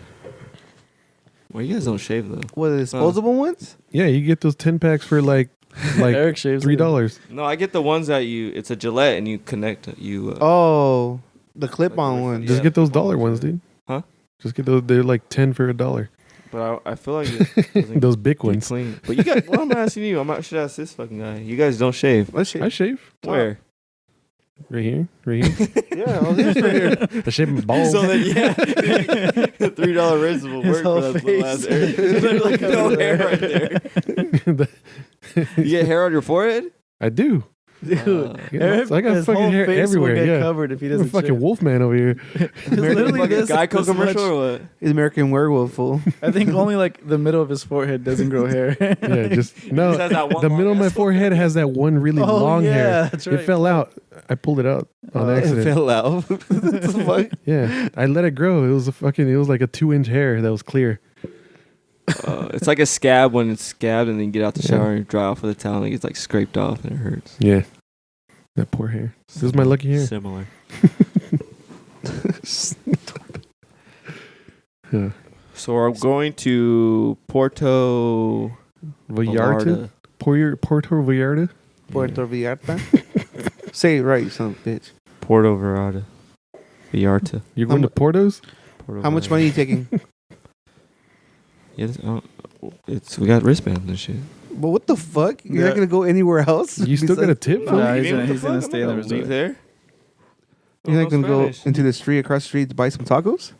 Well, you guys don't shave though. What, the disposable ones? Yeah, you get those 10 packs for like Eric shaves $3. No, I get the ones that it's a Gillette and you connect you. Oh, the clip-on Like, ones. yeah. Just get those dollar ones, dude. Huh? Just get those. They're like 10 for $1. But I feel like it doesn't Those big get ones. clean. But you got. Well, I'm asking you. I should ask this fucking guy. You guys don't shave. Let's shave. I shave. Where? Right here. Right here. Yeah, all this right here. I shave my balls. So then, yeah, the $3 razor will His work whole for that face. last area. There's like no hair right there. You get hair on your forehead? I do. Dude, Yeah, Eric, so I got his fucking whole hair face everywhere. will get Yeah. covered if he I'm a doesn't fucking shave. wolf man over here. Literally Fucking this Geico this commercial much- or what? He's American Werewolf, fool. I think only like the middle of his forehead doesn't grow hair. Yeah, just no. Just has that one The long middle of my ass- forehead has that one really Oh, long yeah, hair. that's It right. fell out. I pulled it out on Oh, it It accident. fell out. What the fuck? Yeah, I let it grow. It was like a 2-inch hair that was clear. It's like a scab when it's scabbed and then you get out the Yeah. shower and you dry off with a towel and it gets like scraped off and it hurts. Yeah, that poor hair. This is my lucky hair. Similar. Yeah. So we're going to Puerto Vallarta. Puerto Vallarta. Puerto Vallarta. Say it right, son of a bitch. Puerto Vallarta. Vallarta. You're going to Portos? Puerto How much Vallarta. money are you taking? Yeah, we got wristbands and shit. But what the fuck? You're Yeah. not gonna go anywhere else? You still got a tip? No, fool? he's You gonna- know what he's the gonna fuck? stay I'm in the not gonna leave there. You're not gonna go Spanish. into the street across the street to buy some tacos?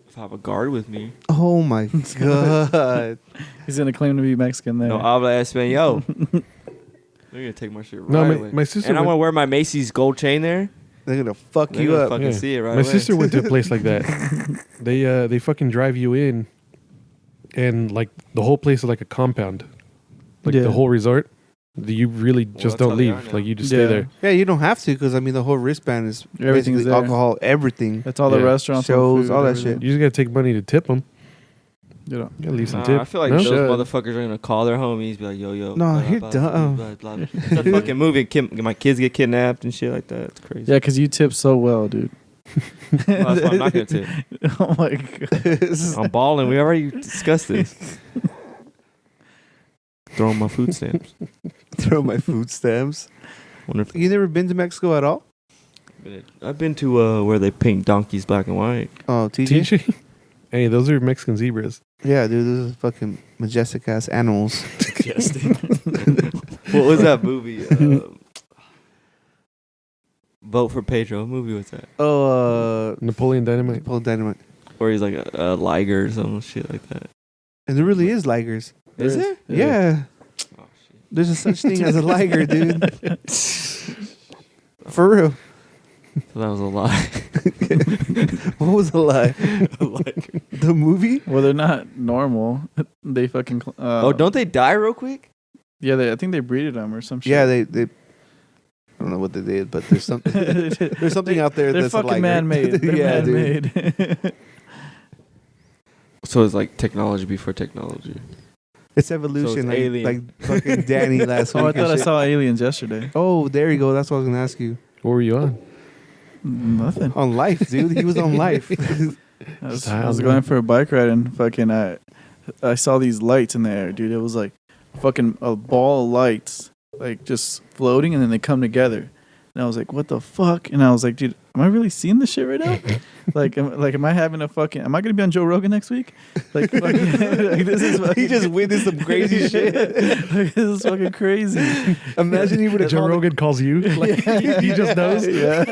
If I have a guard with me. Oh my god! He's gonna claim to be Mexican there. No habla español. They're gonna take my shit right No, away. my sister And I'm went- gonna wear my Macy's gold chain there. They're gonna fuck They're you gonna up. fucking Yeah. see it right My away. sister went to a place like that. They fucking drive you in and like the whole place is like a compound, like the whole resort. You really just don't leave. Like you just stay there. Yeah, you don't have to because I mean the whole wristband is Everything's basically alcohol, everything. That's all the restaurants, shows, food, all that everything. shit. You just gotta take money to tip them. You gotta leave some tip. I feel like those motherfuckers are gonna call their homies, be like, "Yo, No, blah, you're blah, dumb. blah, blah, blah. It's a fucking movie. My kids get kidnapped and shit like that. It's crazy. Yeah, because you tip so well, dude. Well, that's why I'm not gonna tip. Oh my god. I'm balling. We already discussed this. Throwing my food stamps. Throw my food stamps. You never been to Mexico at all? I've been to where they paint donkeys black and white. Oh, TJ? Hey, those are Mexican zebras. Yeah, dude, those are fucking majestic ass animals. Majestic. What was that movie? Vote for Pedro. What movie was that? Oh, Napoleon Dynamite. Napoleon Dynamite. Or he's like a liger or some shit like that. And there really is ligers. Is there? Yeah. Oh, shit. There's a such thing as a liger, dude. For real. So that was a lie. What was a lie? The movie? Well, they're not normal. They fucking. Don't they die real quick? Yeah, I think they breeded them or some shit. Yeah, they I don't know what they did, but there's something. There's something out there They're that's fucking a liger. man-made. They're Yeah, dude. man-made. So it's like technology before technology. It's evolution, So it's like fucking Danny last week. Oh, I and thought I shit. saw aliens yesterday. Oh, there you go. That's what I was gonna ask you. What were you on? Nothing. On Life, dude. He was on Life. I was going for a bike ride and fucking I saw these lights in the air, dude. It was like fucking a ball of lights, like just floating, and then they come together. And I was like, what the fuck? And I was like, dude, am I really seeing this shit right now? am I having a fucking, am I going to be on Joe Rogan next week? Like, fucking, like this is fucking, He just witnessed some crazy shit. Like, this is fucking crazy. Imagine he would have Joe Rogan calls you. Like he just knows. Yeah.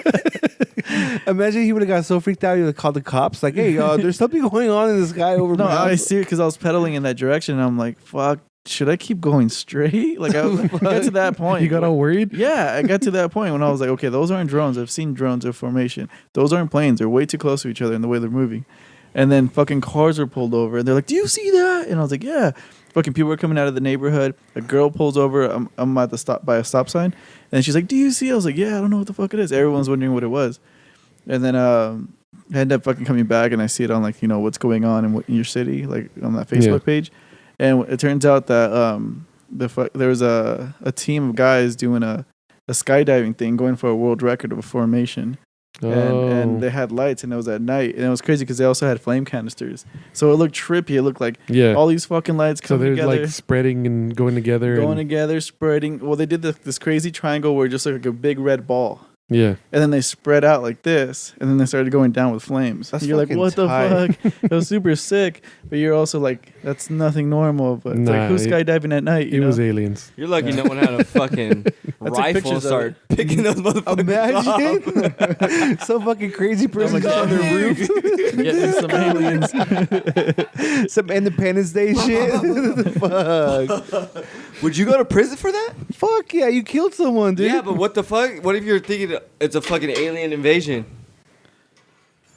Imagine he would have got so freaked out he would have called the cops. Like, hey, there's something going on in the sky over No, my house. I see it because I was pedaling in that direction, and I'm like, fuck, should I keep going straight? Like, I got to that point. You got all worried? Yeah, I got to that point when I was like, okay, those aren't drones. I've seen drones of formation. Those aren't planes. They're way too close to each other in the way they're moving. And then fucking cars were pulled over, and they're like, do you see that? And I was like, yeah. Fucking people were coming out of the neighborhood. A girl pulls over. I'm at the stop by a stop sign, and she's like, do you see? I was like, yeah, I don't know what the fuck it is. Everyone's wondering what it was. And then I end up fucking coming back, and I see it on like, what's going on in your city, like on that Facebook page. And it turns out that there was a team of guys doing a skydiving thing, going for a world record of a formation. And they had lights, and it was at night. And it was crazy because they also had flame canisters. So it looked trippy. It looked like all these fucking lights coming together. So they're like spreading and going together. Spreading. Well, they did this crazy triangle where it just like a big red ball. Yeah. And then they spread out like this, and then they started going down with flames. That's you're like, what the fuck? It was super sick, but you're also like, that's nothing normal. But it's like, who's skydiving at night? It was aliens. You're lucky no one had a fucking rifle and started picking those motherfuckers Imagine some fucking crazy person on the roof. Getting some aliens. Some Independence Day shit. Fuck. Would you go to prison for that? Fuck yeah, you killed someone, dude. Yeah, but what the fuck? What if you're thinking it's a fucking alien invasion?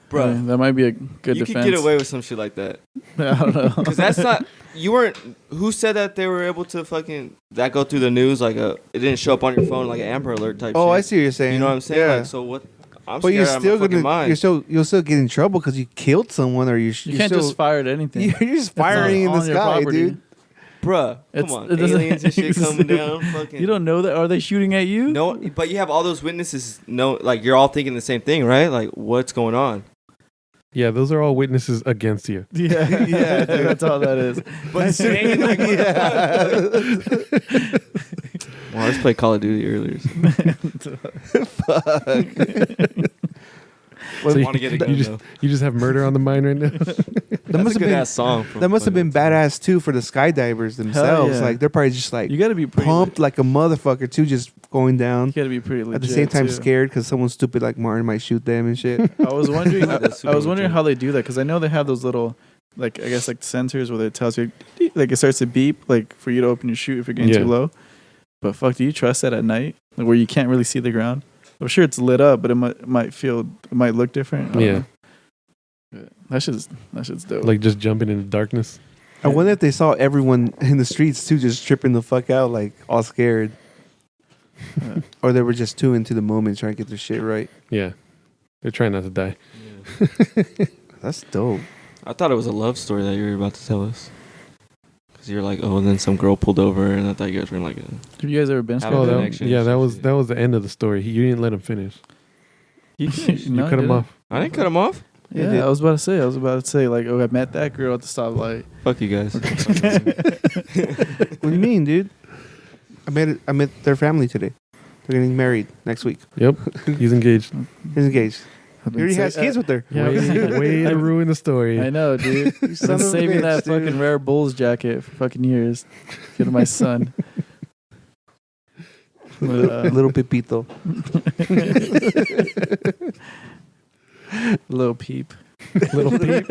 Bro, that might be a good you defense. could get away with some shit like that. I don't know. Because that's not, you weren't, who said that they were able to fucking, that go through the news like it didn't show up on your phone like an Amber Alert type shit. I see what you're saying. You know what I'm saying? Yeah. Like, so what, I'm but scared you're out of still my fucking mind. you'll still get in trouble because you killed someone or you can't just fire at anything. You're just firing in the sky, dude. Bruh, come on. Aliens and shit coming down. Fucking. You don't know that? Are they shooting at you? No, but you have all those witnesses. No, like you're all thinking the same thing, right? Like, what's going on? Yeah, those are all witnesses against you. Yeah, yeah, that's all that is. But saying like, well, let's play Call of Duty earlier. Fuck. So want to get a gun, you just have murder on the mind right now. That's a good ass song. That must have been badass too for the skydivers themselves. Yeah. Like they're probably just like You got to be pretty pumped like a motherfucker too, just going down. You got to be pretty legit. At the same time, too. scared because someone stupid like Martin might shoot them and shit. I was wondering. That's I was super wondering legit. how they do that because I know they have those little, like I guess like sensors where it tells you, like it starts to beep, like for you to open your chute if you're getting too low. But fuck, do you trust that at night, like, where you can't really see the ground? I'm sure it's lit up, but it might look different. I don't know. That shit's dope. Like just jumping into darkness. I wonder if they saw everyone in the streets too, just tripping the fuck out, like all scared, or they were just too into the moment, trying to get their shit right. Yeah, they're trying not to die. Yeah. That's dope. I thought it was a love story that you were about to tell us. Because you're like, oh, and then some girl pulled over, and I thought you guys were like, Have you guys ever been? Have a connection. that was the end of the story. You didn't let him finish. You cut him off. I didn't cut him off. Yeah, I was about to say, like, oh, I met that girl at the stoplight. Fuck you guys. What do you mean, dude? I met their family today. They're getting married next week. Yep, he's engaged. He's engaged. He already has kids with her. Yeah, way to ruin the story. I know, dude. I've been saving that fucking rare Bulls jacket for fucking years. Give to my son. Little Pepito. Little Peep. Little Peep.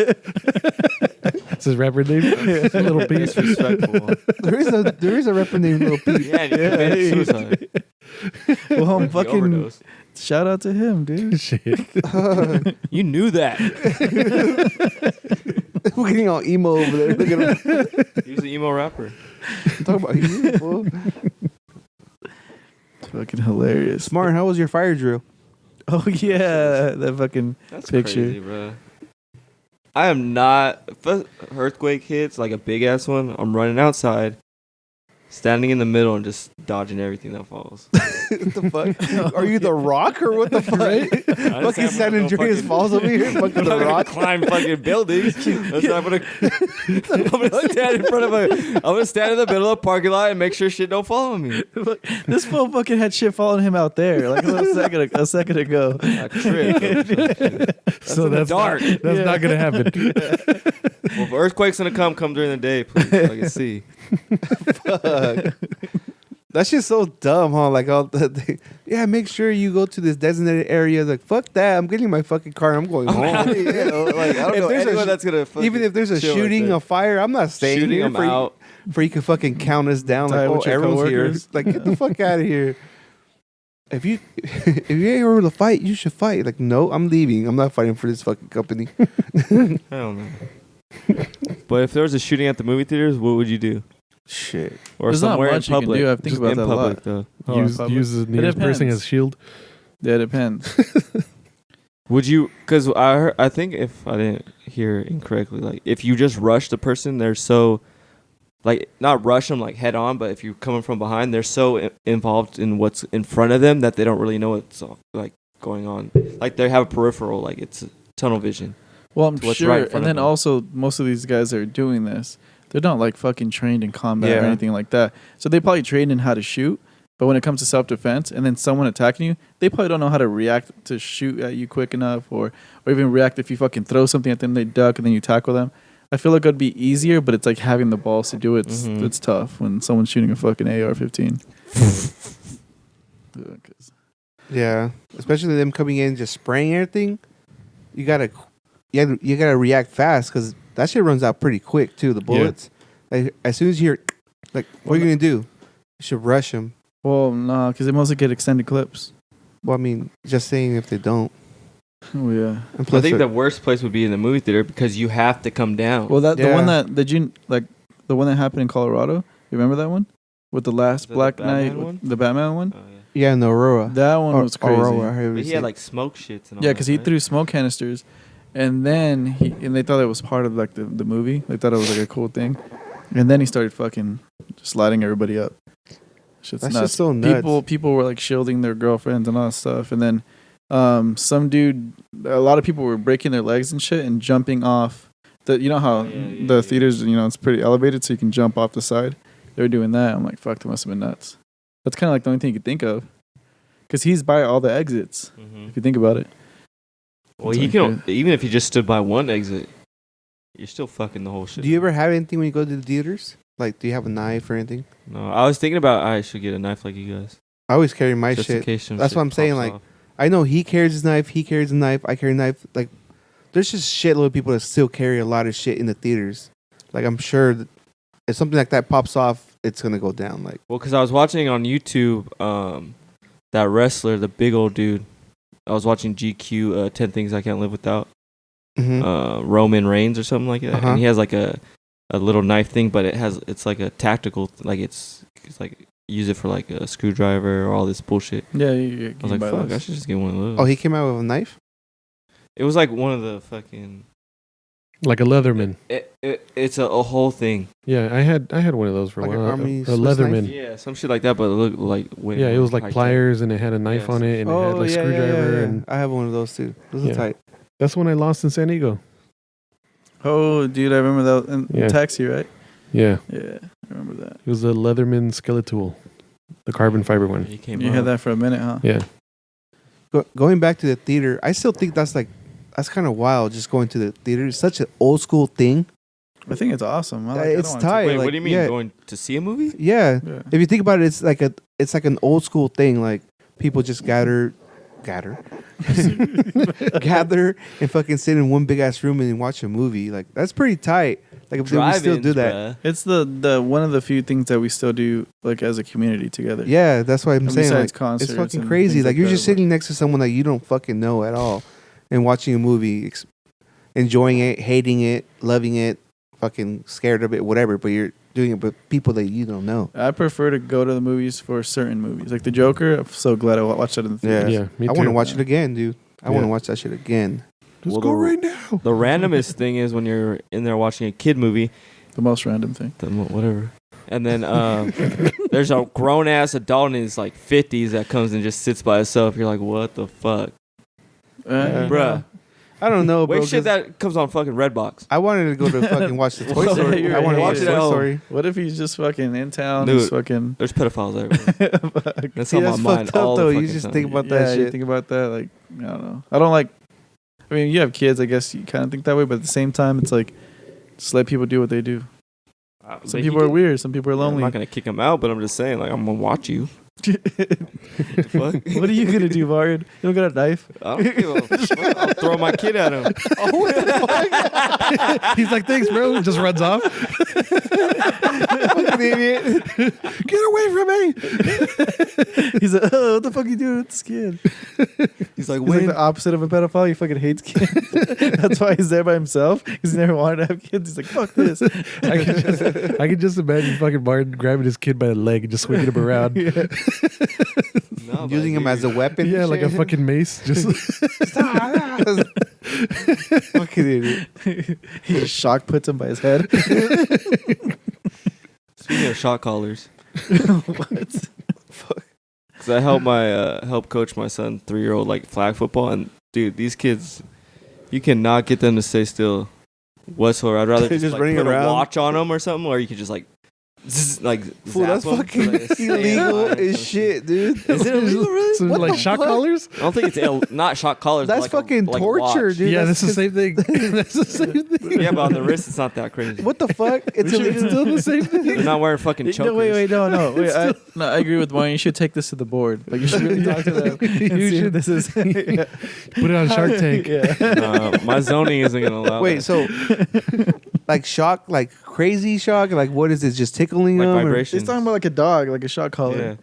That's his rapper name? Little Peep. Disrespectful. There is a rapper named Little Peep. Yeah, and you committed suicide. Well, I'm He fucking... overdosed. Shout out to him, dude. Shit. You knew that. We're getting all emo over there. Look at him. He was an emo rapper. Talk about you, fool. It's fucking hilarious. Smart, how was your fire drill? Oh, yeah. That fucking That's picture. crazy, bro. I am not. If earthquake hits, like a big ass one, I'm running outside, standing in the middle and just dodging everything that falls. What the fuck? Are you the Rock or what the fuck? Fucking San Andreas Falls over here. Fucking I'm the not Rock. gonna climb fucking buildings. I'm gonna stand in front of I'm gonna stand in the middle of a parking lot and make sure shit don't follow me. This fool fucking had shit following him out there like a second ago. I tripped. So that's dark. That's not gonna happen. Well, if earthquake's gonna come during the day, please, so I can see. Fuck. That shit's so dumb, huh? Like, yeah, make sure you go to this designated area. Like, fuck that. I'm getting my fucking car and I'm going home. Like, I don't know anyone that's gonna Even if there's a shooting, a fire, I'm not staying shooting here them out. for you can fucking count us down. Die Like, with oh, your everyone's here. coworkers. Like, get the fuck out of here. If you ain't able to fight, you should fight. Like, no, I'm leaving. I'm not fighting for this fucking company. Hell no. But if there was a shooting at the movie theaters, what would you do? Shit. Or There's not somewhere in much you can public? do. I think Just about in that a public, lot. though. Oh, use the nearest person depends. as shield. Yeah, it depends. Would you? Because I think if I didn't hear incorrectly, like if you just rush the person, they're so, like not rush them like head on, but if you're coming from behind, they're so involved in what's in front of them that they don't really know what's like going on. Like they have a peripheral, like it's tunnel vision. Well, I'm what's sure. right in front And of then them. also, most of these guys that are doing this, they're not like fucking trained in combat or Yeah. anything like that. So they probably trained in how to shoot. But when it comes to self-defense and then someone attacking you, they probably don't know how to react to shoot at you quick enough or even react if you fucking throw something at them, they duck, and then you tackle them. I feel like it would be easier, but it's like having the balls to do it. It's tough when someone's shooting a fucking AR-15. Yeah, especially them coming in just spraying everything. You gotta react fast because that shit runs out pretty quick too. The bullets, like as soon as you hear, like, what are you gonna do? You should rush them. Well, no, because they mostly get extended clips. Well, I mean, just saying if they don't. Oh yeah. And I plus think the worst place would be in the movie theater because you have to come down. Well, the Yeah. one the one that happened in Colorado. You remember that one with the last The Black Batman Knight, one? the Batman one? Oh, yeah. yeah, in the Aurora. That one was crazy. Aurora, however But you he say had it. like smoke shits and all Yeah, that, because he right? threw smoke canisters, and then they thought it was part of like the movie. They thought it was like a cool thing, and then he started fucking just lighting everybody up. Shit's That's nuts. just so nuts. People were like shielding their girlfriends and all that stuff, and then some dude, a lot of people were breaking their legs and shit and jumping off. You know how the theaters, it's pretty elevated, so you can jump off the side. They were doing that. I'm like, fuck, that must have been nuts. That's kind of like the only thing you could think of, because he's by all the exits. Mhm. If you think about it. Well, It's he like, can even if you just stood by one exit, you're still fucking the whole shit. Do you ever have anything when you go to the theaters? Like, do you have a knife or anything? No, I was thinking about I should get a knife like you guys. I always carry my Just in shit. case some That's shit what I'm saying, pops like, off. I know he carries his knife. He carries a knife. I carry a knife. Like, there's just shitload of people that still carry a lot of shit in the theaters. Like, I'm sure that if something like that pops off, it's gonna go down. Like, Well, because I was watching on YouTube, that wrestler, the big old dude. I was watching GQ, 10 Things I Can't Live Without. mhm. Roman Reigns or something like that. Uh-huh. And he has like a a little knife thing, but it's like a tactical, like it's like use it for like a screwdriver or all this bullshit. Yeah, I was like, fuck, I should just get one of those. Oh, he came out with a knife? It was like one of the fucking like a Leatherman. It's a whole thing. Yeah, I had one of those for Like a an while. army A Swiss Leatherman. knife? Yeah, some shit like that, but it looked like Yeah, it was like pliers and it had a knife on it and it had like screwdriver and I have one of those too. Those are tight. that's one I lost in San Diego. Oh, dude, I remember that in Taxi, right? Yeah. Yeah, I remember that. It was the Leatherman Skeletal, the carbon fiber one. You had that for a minute, huh? Yeah. Going back to the theater, I still think that's kind of wild. Just going to the theater, it's such an old school thing. I think it's awesome. It's tight. Wait, what do you mean going to see a movie? Yeah. If you think about it, it's like an old school thing. Like people just gather and fucking sit in one big ass room and watch a movie. Like that's pretty tight. Like if we still do that. Bruh. It's the one of the few things that we still do like as a community together. Yeah, that's what I'm saying. Like, concerts, it's fucking crazy. Like you're just sitting next to someone that you don't fucking know at all, and watching a movie, enjoying it, hating it, loving it, fucking scared of it, whatever. But you're doing it with people that you don't know. I prefer to go to the movies for certain movies, like The Joker. I'm so glad I watched that in the theater. Yeah, me I want to too. watch it again, dude. I want to watch that shit again. Let's go right now. The randomest thing is when you're in there watching a kid movie. The most random thing. Whatever. And then there's a grown ass adult in his like 50s that comes and just sits by himself. You're like, what the fuck, bruh? I don't know, bro. Wait, shit, that comes on fucking Redbox. I wanted to go to fucking watch the Toy Story. I want to watch the Toy Story. What if he's just fucking in town? Dude, just fucking. There's pedophiles everywhere. That's on my mind fucked up, all though. the You fucking just time. think about that shit. You think about that, like I don't know. I don't like. I mean, you have kids. I guess you kind of think that way, but at the same time, it's like just let people do what they do. Some people are weird. Some people are lonely. I'm not gonna kick them out, but I'm just saying, like, I'm gonna watch you. Fuck? What are you gonna do, Varyan? You don't got a knife? I don't give a fuck. I'll throw my kid at him. He's like, thanks, bro. Just runs off. Fucking idiot. Get away from me. He's like, oh, what the fuck are you doing with this kid? He's like, He's like the opposite of a pedophile. He fucking hates kids. That's why he's there by himself. Because he never wanted to have kids. He's like, fuck this. I can just imagine fucking Martin grabbing his kid by the leg and just swinging him around. Yeah. No, Using him as a weapon. Yeah, and like a shit. fucking mace. Just fucking idiot. He just shock puts him by his head. Speaking of shot callers, What? because I help coach my son 3-year-old like flag football, and dude, these kids, you cannot get them to stay still whatsoever. I'd rather just like, running put around. a watch on them or something, or you could just like, like Fool, that's zap 'em fucking so they stay illegal alive or as some shit, dude. Is it illegal, really? so What like the shock fuck? collars? I don't think it's not shot collars. but That's like fucking like torture, watch. dude. Yeah, That's that's the same thing. That's the same thing. Yeah, but on the wrist, it's not that crazy. What the fuck? It's illegal. Still the same thing. They're not wearing fucking chokers. No, wait, no. I agree with Warren. You should take this to the board. Like you should really talk to them. And see if this is. Yeah. Put it on Shark Tank. Yeah. My zoning isn't gonna allow. Wait, that. so like shock, like crazy shock? Like what is it? Just tickling Like them? or- vibrations. He's talking about like a dog, like a shot collar. Yeah.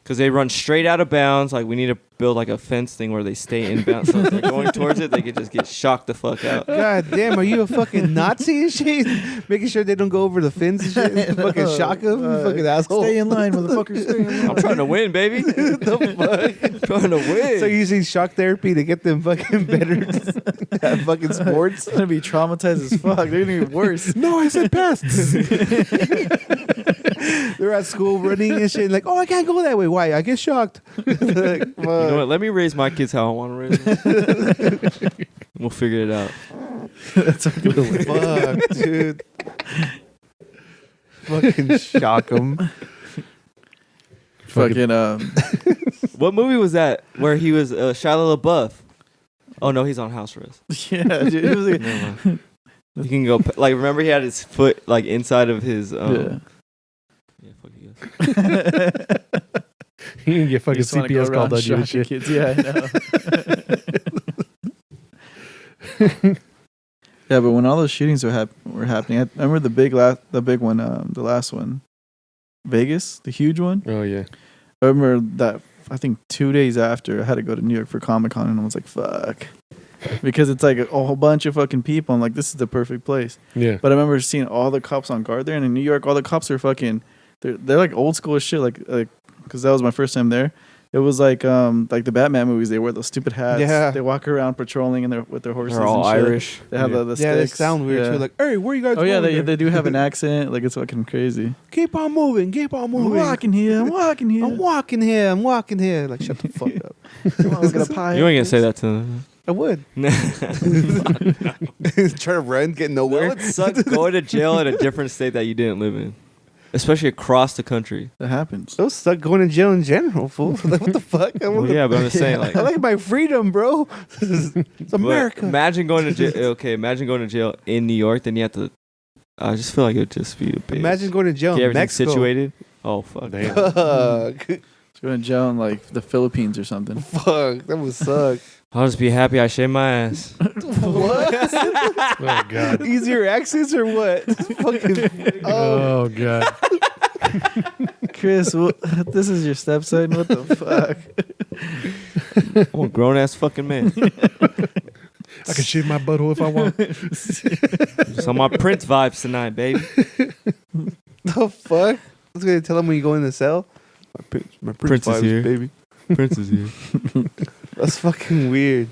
Because they run straight out of bounds. Like we need to build like a fence thing where they stay in bounds. So if they're going towards it, they could just get shocked the fuck out. God damn, are you a fucking Nazi and shit? Making sure they don't go over the fence and shit? And fucking shock them? You fucking asshole. Stay in line, motherfucker. Stay in line. I'm trying to win, baby. the fuck? I'm trying to win. So you're using shock therapy to get them fucking better at fucking sports? It's gonna be traumatized as fuck. They're gonna get worse. No, I said pests. They're at school running and shit. Like, oh, I can't go that way. Why? I get shocked. Like, You know what? Let me raise my kids how I want to raise them. We'll figure it out. That's a good one. fuck, dude. Fucking shock them. Fucking What movie was that where he was Shia LaBeouf? Oh no, he's on house arrest. yeah, dude. It was like, Never mind. You can go like remember he had his foot like inside of his yeah. Yeah, fuck you guys. You can get fucking You just wanna go CPS called around on you and shocking shit. kids. Yeah, I know. Yeah, but when all those shootings were happening, I remember the big one, the last one, Vegas, the huge one. Oh yeah. I remember that. I think 2 days after, I had to go to New York for Comic-Con, and I was like, "Fuck." because it's like a whole bunch of fucking people. I'm like, this is the perfect place. Yeah. But I remember seeing all the cops on guard there, and in New York, all the cops are fucking. They're like old school as shit. Like because that was my first time there. It was like the Batman movies. They wear those stupid hats. Yeah. They walk around patrolling with their horses. They're all and shit. Irish. They have the Yeah, sticks. they sound weird Yeah. too. Like, hey, where you guys Oh yeah, going? they do have an accent. Like it's fucking crazy. Keep on moving. Keep on I'm moving. walking here. I'm walking here. I'm walking here. I'm walking here. Like, shut the fuck up. Look at a pie. You ain't gonna say that to them. I would. Try to run, get That nowhere. would suck going to jail in a different state that you didn't live in, especially across the country. That happens. Those suck going to jail in general, fool. Like, what the fuck? Well, yeah, but I'm just saying, like, I like my freedom, bro. It's America. Imagine going to jail. Okay, imagine going to jail in New York. Then you have to. I just feel like it would just be a bitch. Imagine going to jail Get in everything Mexico. situated. Oh fuck. Damn. Fuck. Let's go to jail in like the Philippines or something. Fuck. That would suck. I'll just be happy I shaved my ass. What? Oh god. Easier accents or what? Fucking. Oh god. Chris, this is your stepson. What the fuck? I'm a grown ass fucking man. I can shave my butthole if I want. Just on my Prince vibes tonight, baby. The fuck? I was gonna tell him when you go in the cell. My Prince is vibes, here. baby. Prince is here. That's fucking weird.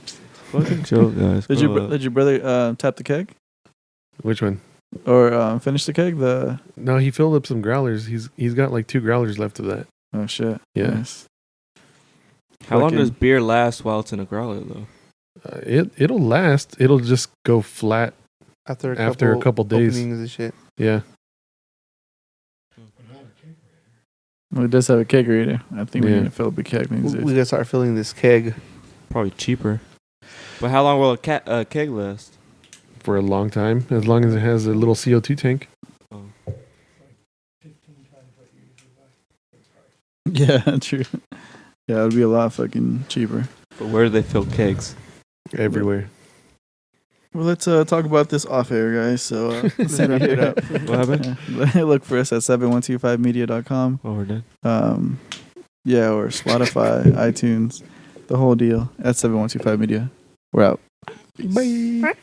Fucking joke, guys. Did your brother tap the keg Which one? or finish the keg? No, he filled up some growlers. He's got like 2 growlers left of that. Oh shit. Yeah. Nice. How long Fucking- does beer last while it's in a growler, though? It'll last. It'll just go flat. After a couple days. openings and shit. Yeah. Well, it does have a keg reader. I think we're Yeah. gonna fill up a keg. We gotta start filling this keg. Probably cheaper. But how long will a keg last? For a long time, as long as it has a little CO2 tank. Oh. Yeah, true. Yeah, it would be a lot fucking cheaper. But where do they fill kegs? Everywhere. Well, let's talk about this off air, guys. So let's wrap it up. What happened? Yeah. Look for us at 7125media.com. Oh, we're done. Yeah, or Spotify, iTunes, the whole deal at 7125media. We're out. Peace. Bye.